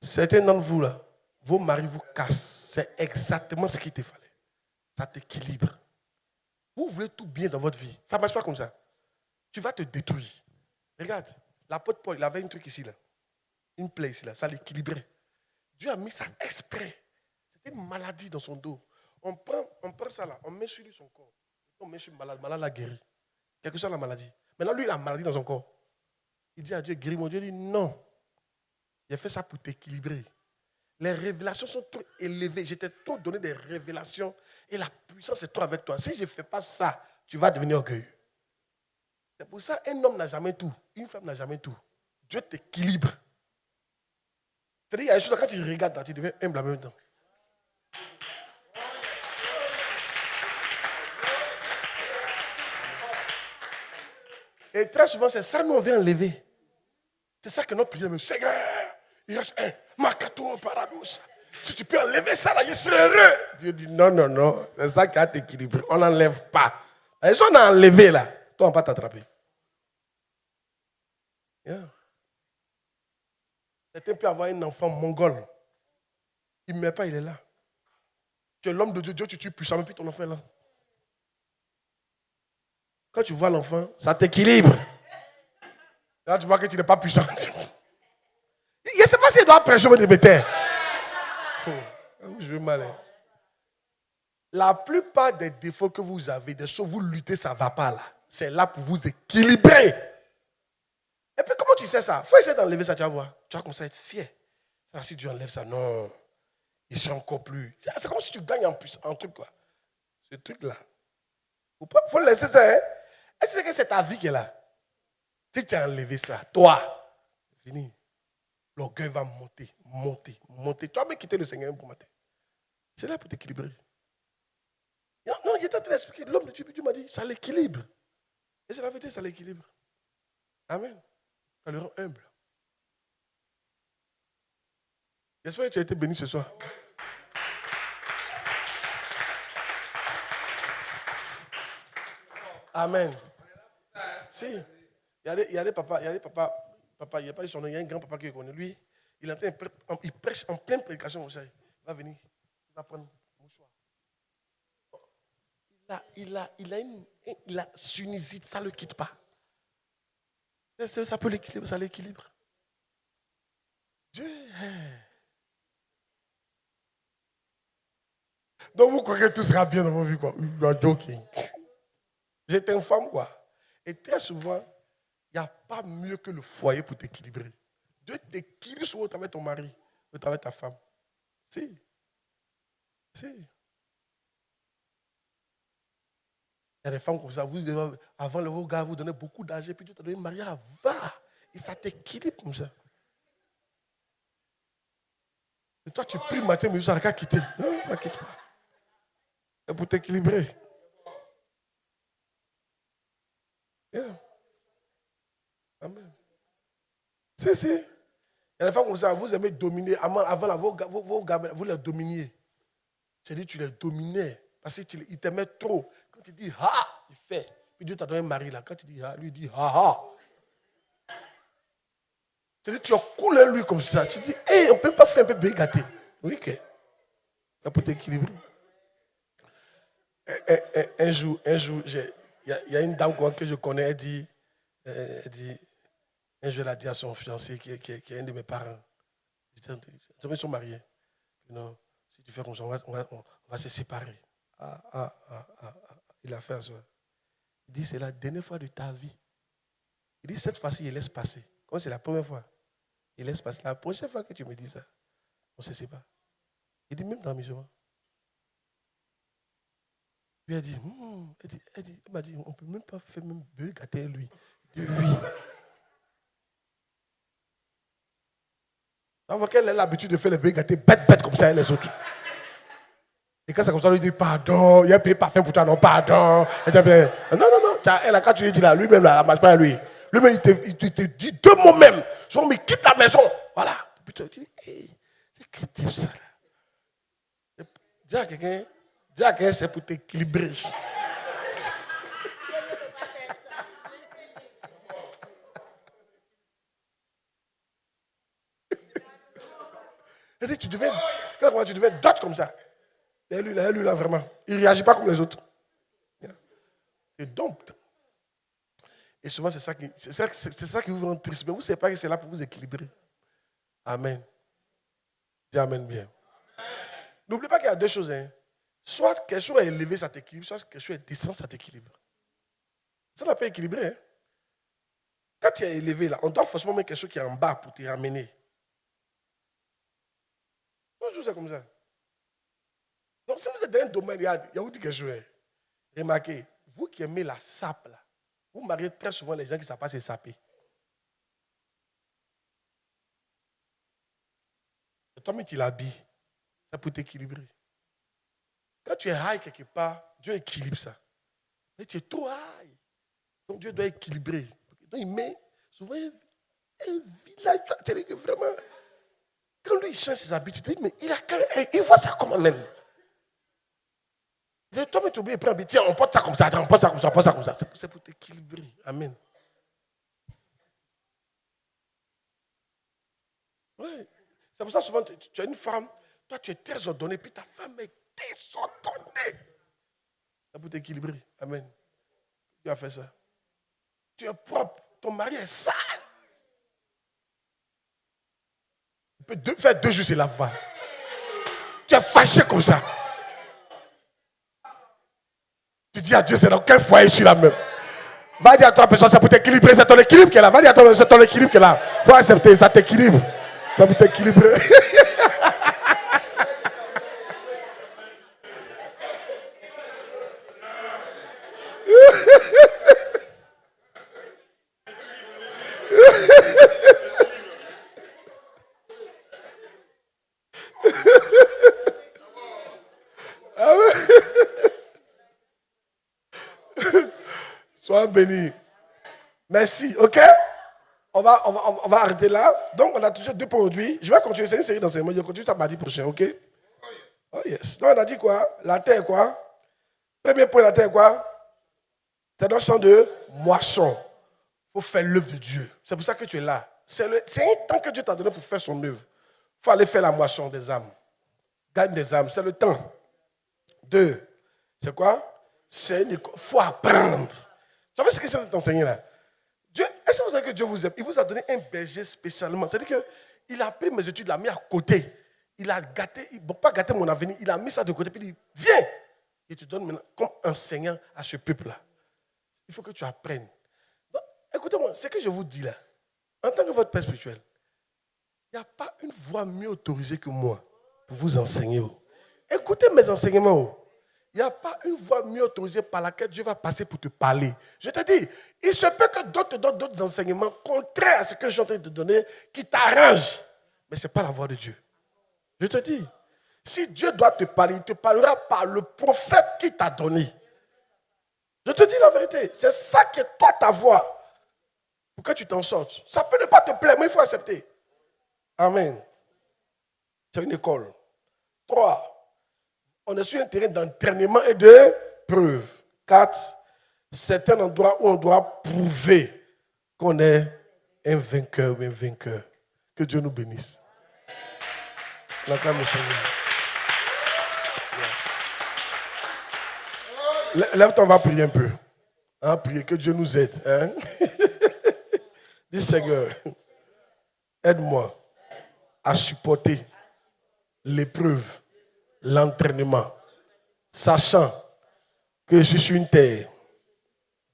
Certains d'entre vous, là, vos maris vous cassent. C'est exactement ce qu'il te fallait. Ça t'équilibre. Vous voulez tout bien dans votre vie. Ça ne marche pas comme ça. Tu vas te détruire. Regarde, l'apôtre Paul, il avait un truc ici, là. Une plaie ici, là. Ça l'équilibrait. Dieu a mis ça exprès. C'était une maladie dans son dos. On prend ça là, on met sur lui son corps. On met sur le malade, le malade l'a guéri. Quelque chose la maladie. Maintenant, lui, il a la maladie dans son corps. Il dit à Dieu, guéris mon Dieu. Il dit non. J'ai fait ça pour t'équilibrer. Les révélations sont trop élevées. Je t'ai trop donné des révélations et la puissance est trop avec toi. Si je ne fais pas ça, tu vas devenir orgueilleux. C'est pour ça qu'un homme n'a jamais tout. Une femme n'a jamais tout. Dieu t'équilibre. C'est-à-dire, il y a des choses, quand tu regardes, tu deviens humble en même temps. Et très souvent, c'est ça que nous on vient enlever. C'est ça que notre prière me dit. Seigneur, il reste un. Makato Parados. Si tu peux enlever ça, là, je serai heureux. Dieu dit non, non, non. C'est ça qui a t'équilibré. On n'enlève pas. Et si on a enlevé là, toi, on ne va pas t'attraper. Yeah. Quelqu'un peut avoir un enfant mongol. Il ne meurt pas, il est là. Tu es l'homme de Dieu, Dieu tu tues puissamment, puis ton enfant est là. Quand tu vois l'enfant, ça t'équilibre. Là, tu vois que tu n'es pas puissant. Je ne sais pas s'il doit prêcher des bêtises. Je vais mal. La plupart des défauts que vous avez, des choses vous luttez, ça ne va pas là. C'est là pour vous équilibrer. Et puis comment tu sais ça? Il faut essayer d'enlever ça, tu vas voir. Tu vas commencer à être fier. Ça, si Dieu enlève ça, non. Il sera encore plus. C'est comme si tu gagnes en truc, quoi. Ce truc-là. Il faut laisser ça. Hein? Est-ce que c'est ta vie qui est là? Si tu as enlevé ça, toi, c'est fini. L'orgueil va monter, monter, monter. Tu vas même quitter le Seigneur pour matin. C'est là pour t'équilibrer. Non, il était en train d'expliquer. L'homme de Dieu m'a dit, ça l'équilibre. Et c'est la vérité, ça l'équilibre. Amen. Ça le rend humble. J'espère que tu as été béni ce soir. Amen. Si, il y a des papas, il y a pas son nom, il y a un grand papa qui connaît. Lui, il prêche en pleine prédication. Il va venir, il va prendre un mouchoir. Il a sinusite, ça ne le quitte pas. Ça peut l'équilibrer, ça l'équilibre. Dieu. Donc vous croyez que tout sera bien dans vos vies, quoi. You are joking. J'étais une femme, quoi. Et très souvent, il n'y a pas mieux que le foyer pour t'équilibrer. Dieu t'équilibre souvent au travers de ton mari, au travers de ta femme. Si. Il y a des femmes comme ça, avant le gars, vous donnez beaucoup d'argent, puis Dieu t'a donné un mariage, va. Et ça t'équilibre comme ça. Et toi, tu pries le matin, mais tu n'as qu'à quitter. Non, ne quitte pas. C'est pour t'équilibrer. Yeah. Amen. Si. Il y a des femmes comme ça, vous aimez dominer. Avant là, vos gars, vous les dominiez. C'est-à-dire tu les dominais. Parce qu'il t'aimait trop. Quand tu dis ha, il fait. Puis Dieu t'a donné un mari là. Quand tu dis ha, lui dit ha ha. C'est-à-dire tu as coulé lui comme ça. Tu dis, hey, on ne peut pas faire un peu bébé gâté. Oui, que. C'est pour t'équilibrer. Un jour, il y a une dame que je connais, elle dit, un jour elle a dit à son fiancé, qui est un de mes parents, ils sont mariés. Non, si tu fais comme ça, on va se séparer. Il a fait ça. Il dit, c'est la dernière fois de ta vie. Il dit, cette fois-ci, il laisse passer. Comme c'est la première fois, il laisse passer. La prochaine fois que tu me dis ça, on se sépare. Il dit, même dans mes jours. Puis elle dit, elle m'a dit, on ne peut même pas faire même bébé gâter lui. Il dit, oui. On voit qu'elle a l'habitude de faire les bébés gâtés bête comme ça, les autres. Et quand c'est comme ça, on lui dit, pardon, il y a un pays parfum pour toi, non, pardon. Non. Elle, quand tu lui dis là, lui-même, là, elle ne marche pas à lui. Lui-même, il te dit deux mots même. Genre, mais quitte la maison. Voilà. Puis tu dis, hey, c'est quel type ça là? Dis à quelqu'un, c'est pour t'équilibrer. tu devais dot comme ça. Et lui là, vraiment. Il ne réagit pas comme les autres. Et donc, et souvent, c'est ça qui vous rend triste. Mais vous ne savez pas que c'est là pour vous équilibrer. Amen. Dis amen bien. N'oublie pas qu'il y a deux choses. Hein. Soit quelque chose est élevé, ça t'équilibre. Soit quelque chose est descend, ça t'équilibre. Ça n'a pas équilibré. Hein. Quand tu es élevé, là, on doit forcément mettre quelque chose qui est en bas pour te ramener. Toujours c'est comme ça. Donc, si vous êtes dans un domaine, il y a vous dit quelque chose. Hein. Remarquez, vous qui aimez la sape, là, vous mariez très souvent les gens qui ne savent pas se saper. Et toi-même, tu l'habilles. Ça peut t'équilibrer. Quand tu es high quelque part, Dieu équilibre ça. Mais tu es trop high. Donc Dieu doit équilibrer. Donc il met souvent un village. C'est-à-dire que vraiment, quand lui il change ses habitudes, mais il voit ça comment même. Toi-même, tu oublies, prends un petit, tiens, on porte ça comme ça, on porte ça comme ça, on porte ça comme ça. C'est pour t'équilibrer. Amen. Oui. C'est pour ça souvent, tu as une femme, toi tu es très ordonné, puis ta femme est désordonnée. C'est pour t'équilibrer. Amen. Tu as fait ça. Tu es propre, ton mari est sale. Tu peux faire 2 jours, c'est la foi. Tu es fâché comme ça. Tu dis à Dieu, c'est dans quel foyer je suis là même. Va dire à toi, personne, c'est pour t'équilibrer, c'est ton équilibre qui est là. Va dire à toi, c'est ton équilibre qui est là. Faut accepter, ça t'équilibre. Ça pour t'équilibrer. Sois béni. Merci, ok? On va arrêter là. Donc, on a toujours 2 produits. Je vais continuer, c'est une série d'enseignements. Je continue à mardi prochain, ok? Oh yes. Donc, on a dit quoi? La terre, quoi? Premier point, la terre, quoi? C'est dans le champ de moisson. Il faut faire l'œuvre de Dieu. C'est pour ça que tu es là. C'est un temps que Dieu t'a donné pour faire son œuvre. Il faut aller faire la moisson des âmes. Gagne des âmes, c'est le temps. 2, c'est quoi? Il faut apprendre. Tu vois ce que c'est d'enseigner là? Est-ce que vous savez que Dieu vous aime? Il vous a donné un berger spécialement. C'est-à-dire qu'il a pris mes études, il l'a mis à côté. Il a gâté, pas gâté mon avenir, il a mis ça de côté, puis il dit, viens. Il te donne maintenant comme enseignant à ce peuple-là. Il faut que tu apprennes. Donc, écoutez-moi, ce que je vous dis là, en tant que votre père spirituel, il n'y a pas une voix mieux autorisée que moi pour vous enseigner. Écoutez mes enseignements. Il n'y a pas une voie mieux autorisée par laquelle Dieu va passer pour te parler. Je te dis, il se peut que d'autres te donnent d'autres enseignements contraires à ce que je suis en train de te donner, qui t'arrangent. Mais ce n'est pas la voix de Dieu. Je te dis, si Dieu doit te parler, il te parlera par le prophète qui t'a donné. Je te dis la vérité. C'est ça qui est toi ta voix. Pour que tu t'en sortes. Ça peut ne pas te plaire, mais il faut accepter. Amen. C'est une école. 3. On est sur un terrain d'entraînement et de preuve. 4. C'est un endroit où on doit prouver qu'on est un vainqueur ou un vainqueur. Que Dieu nous bénisse. L'acclame le Seigneur. Lève-toi, on va prier un peu. Hein, prier que Dieu nous aide. Hein? Dis Seigneur, aide-moi à supporter l'épreuve, l'entraînement, sachant que je suis sur une terre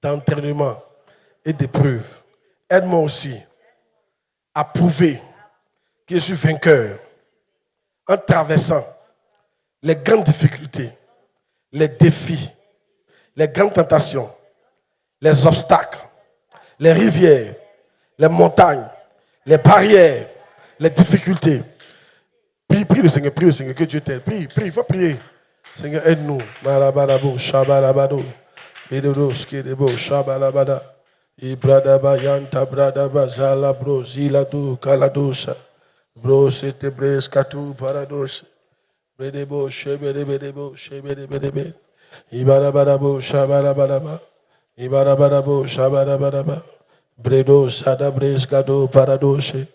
d'entraînement et d'épreuve. Aide-moi aussi à prouver que je suis vainqueur en traversant les grandes difficultés, les défis, les grandes tentations, les obstacles, les rivières, les montagnes, les barrières, les difficultés. Prie le Seigneur, que Dieu t'aide. Prie, il faut prier. Seigneur, aide-nous. Malabarabo, shabalabado. Bedodo, skedebo, shabalabada. Ibradaba, yanta, bradaba, zalabro, ziladu, kaladosa. Bro, sete, bres, katu, parados. Bedebo, shebedebedebo, shebedebedebe. Ibarabarabo, shabalabadaba. Ibarabarabo, shabalabadaba. Bredo, sada, bres, kado, paradose.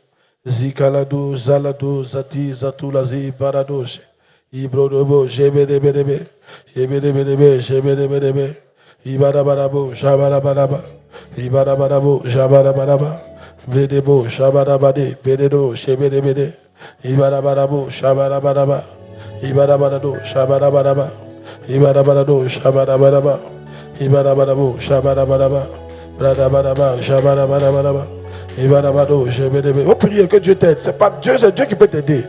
Zikalado, Zalado, Zati, Zatulazi, Paradosh. Ibrodobo, Jebedebedebe, Jebedebedebe, Jebedebedebe. Ibarabarabo, Jabarabaraba. Ibarabarabo, Jabarabaraba. Vedebo, Shabarabade, Vededo, Shebedebede. Ibarabarabo, Shabarabaraba. Ibarabarado, Shabarabaraba. Ibarabarado, Shabarabaraba. Ibarabarabo, Shabarabaraba. Bradabaraba, Shabarabaraba. Vous priez que Dieu t'aide. C'est pas Dieu, c'est Dieu qui peut t'aider.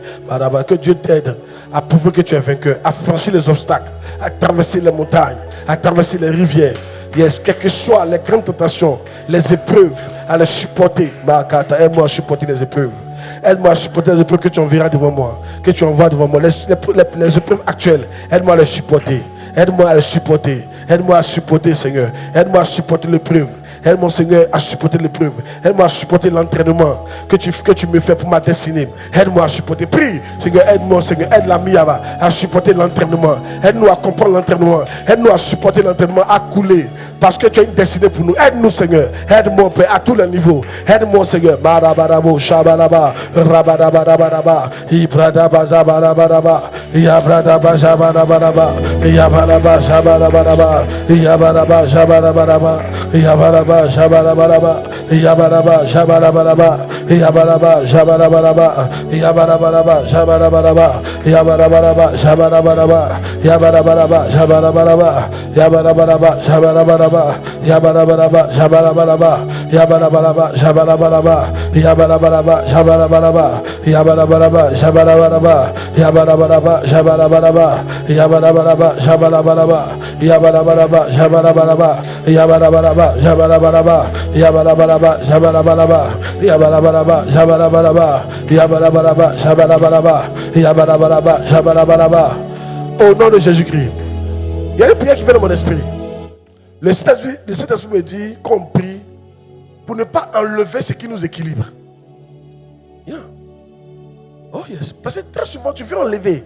Que Dieu t'aide à prouver que tu es vainqueur, à franchir les obstacles, à traverser les montagnes, à traverser les rivières. Yes, quelles que soient les grandes tentations, les épreuves, à les supporter. Aide-moi à supporter les épreuves. Aide-moi à supporter les épreuves que tu enverras devant moi, que tu envoies devant moi. Les épreuves actuelles, aide-moi à les supporter. Aide-moi à les supporter. Aide-moi à supporter, Seigneur. Aide-moi à supporter l'épreuve. Aide-moi, Seigneur, à supporter l'épreuve. Aide-moi à supporter l'entraînement que tu me fais pour ma destinée. Aide-moi à supporter. Prie, Seigneur, aide-moi, Seigneur. Aide la Miava à supporter l'entraînement. Aide-nous à comprendre l'entraînement. Aide-nous à supporter l'entraînement, à couler. Parce que tu as une destinée pour nous. Aide-nous, Seigneur. Aide-moi, Père, à tous les niveaux. Aide-moi, Seigneur. Barabarabo, shabalaba, rabadabarabaraba, ibradaba, zabarabaraba, yavradaba, zabarabaraba, yavaraba, zabarabaraba, yavaraba, zabarabaraba, yavaraba, zabarabaraba, yavaraba, zabarabaraba, yavaraba, zabarabaraba, yavarabaraba, zabarabaraba, yavarabaraba, zabarabaraba, yavarabaraba, zabarabaraba, yavarabaraba, zabarabaraba. Yabarabaraba, Jabarabaraba, Yabarabaraba, Jabarabaraba, Yabarabaraba, Jabarabaraba, Yabarabaraba, Jabarabaraba, Yabarabaraba, Jabarabaraba, Yabarabaraba, Jabarabaraba, Yabarabaraba, Jabarabaraba, Yabarabaraba, Jabarabaraba, Yabarabaraba, Jabarabaraba, Yabarabaraba, Jabarabaraba, Yabarabaraba, Jabarabaraba, Yabarabaraba, Jabarabaraba. Au nom de Jésus-Christ, il y a une prière qui vient de mon esprit. Le Saint-Esprit me dit qu'on prie pour ne pas enlever ce qui nous équilibre. Yeah. Oh yes. Parce que très souvent tu veux enlever.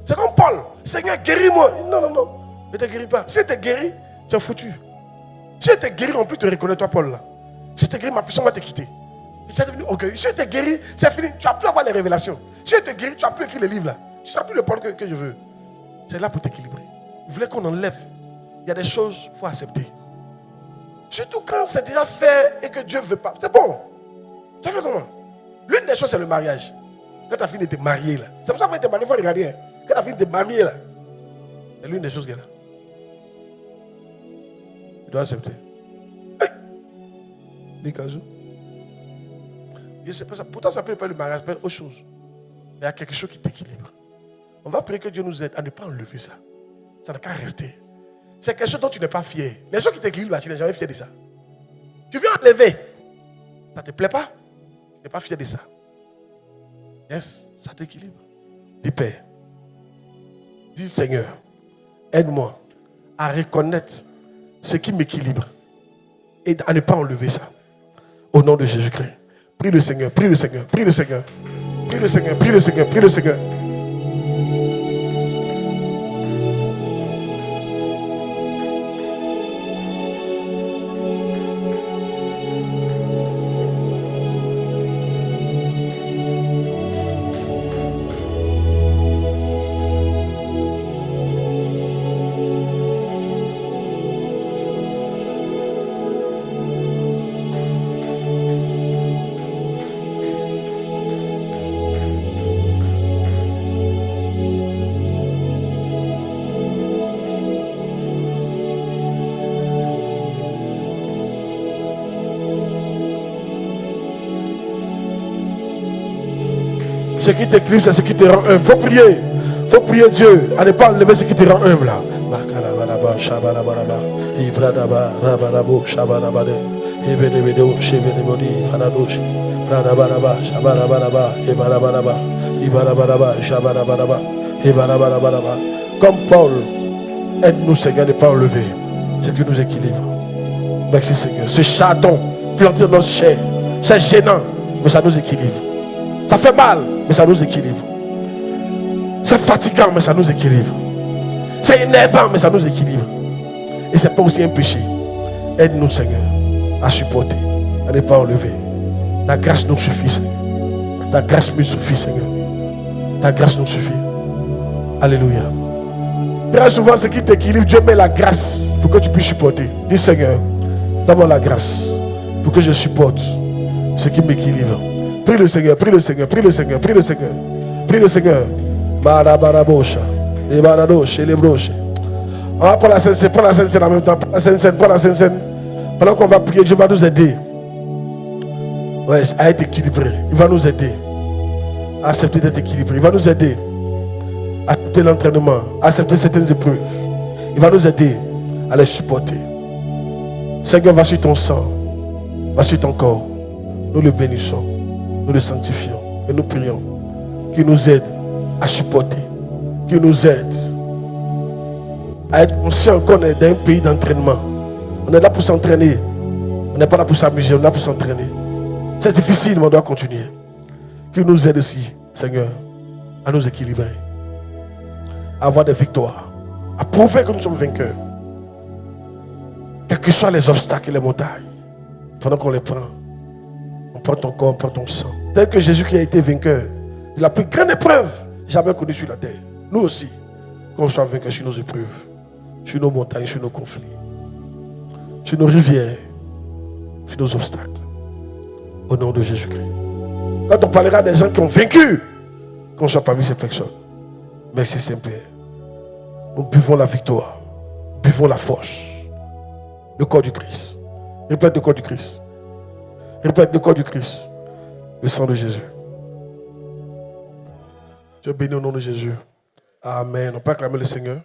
C'est comme Paul. Seigneur, guéris-moi. Non, non, non. Ne te guéris pas. Si tu es guéri, tu es foutu. Si tu es guéri, on peut te reconnaître, toi, Paul. Là. Si tu es guéri, ma puissance va te quitter. Tu es devenu orgueilleux. Si tu es guéri, c'est fini. Tu n'as plus à avoir les révélations. Si tu es guéri, tu n'as plus écrit les livres là. Tu ne seras plus le Paul que je veux. C'est là pour t'équilibrer. Il voulait qu'on enlève. Il y a des choses qu'il faut accepter. Surtout quand c'est déjà fait et que Dieu ne veut pas. C'est bon. Tu as fait comment? L'une des choses, c'est le mariage. Quand tu as fini de te marier, là. C'est pour ça que tu es marié, il faut regarder. Hein. Quand tu as fini de te marier, là. C'est l'une des choses qu'elle a. Tu dois accepter. Hey! Nikazou. C'est pas ça. Pourtant, ça peut pas le mariage, ça peut être autre chose. Mais il y a quelque chose qui t'équilibre. On va prier que Dieu nous aide à ne pas enlever ça. Ça n'a qu'à rester. C'est quelque chose dont tu n'es pas fier. Les gens qui t'équilibrent, tu n'es jamais fier de ça. Tu veux enlever. Ça ne te plaît pas? Tu n'es pas fier de ça. Yes, ça t'équilibre. Dis Père. Dis Seigneur, aide-moi à reconnaître ce qui m'équilibre et à ne pas enlever ça. Au nom de Jésus-Christ. Prie le Seigneur, prie le Seigneur, prie le Seigneur. Prie le Seigneur, prie le Seigneur, prie le Seigneur. Ce qui t'équilibre, c'est ce qui te rend humble. Faut prier. Faut prier Dieu à ne pas enlever ce qui te rend humble. Comme Paul, aide-nous Seigneur à ne pas enlever ce qui nous équilibre. Merci Seigneur. Ce chardon planté dans notre chair, c'est gênant, mais ça nous équilibre. Ça fait mal, mais ça nous équilibre. C'est fatigant, mais ça nous équilibre. C'est énervant, mais ça nous équilibre. Et c'est pas aussi un péché. Aide-nous, Seigneur, à supporter, à ne pas enlever. La grâce nous suffit, Seigneur. Ta grâce me suffit, Seigneur. Ta grâce nous suffit. Alléluia. Très souvent, ce qui t'équilibre, Dieu met la grâce pour que tu puisses supporter. Dis, Seigneur, donne-moi la grâce pour que je supporte ce qui m'équilibre. Prie le Seigneur, prie le Seigneur, prie le Seigneur, prie le Seigneur. Prie le Seigneur. Barabarabosha. Les baradoches et les broches. On va prendre la Sainte Seine, prends la Sainte Seine en même temps. Prends la Sainte Seine, prends la Sainte Seine. Pendant qu'on va prier, Dieu va nous aider. Ouais, à être équilibré. Il va nous aider à accepter d'être équilibré. Il va nous aider à accepter l'entraînement, à accepter certaines épreuves. Il va nous aider à les supporter. Seigneur, va sur ton sang, va sur ton corps. Nous le bénissons, nous le sanctifions et nous prions qu'il nous aide à supporter, qu'il nous aide à être conscient qu'on est dans un pays d'entraînement. On est là pour s'entraîner. On n'est pas là pour s'amuser, on est là pour s'entraîner. C'est difficile, mais on doit continuer. Qu'il nous aide aussi, Seigneur, à nous équilibrer, à avoir des victoires, à prouver que nous sommes vainqueurs. Quels que soient les obstacles et les montagnes, pendant qu'on les prend, on prend ton corps, on prend ton sang. Tel que Jésus qui a été vainqueur de la plus grande épreuve jamais connue sur la terre. Nous aussi, qu'on soit vainqueurs sur nos épreuves, sur nos montagnes, sur nos conflits, sur nos rivières, sur nos obstacles. Au nom de Jésus-Christ. Quand on parlera des gens qui ont vaincu, qu'on soit parmi ces personnes. Merci Saint-Père. Nous buvons la victoire, buvons la force. Le corps du Christ. Répète le corps du Christ. Répète le corps du Christ. Le sang de Jésus. Dieu bénit au nom de Jésus. Amen. On peut acclamer le Seigneur.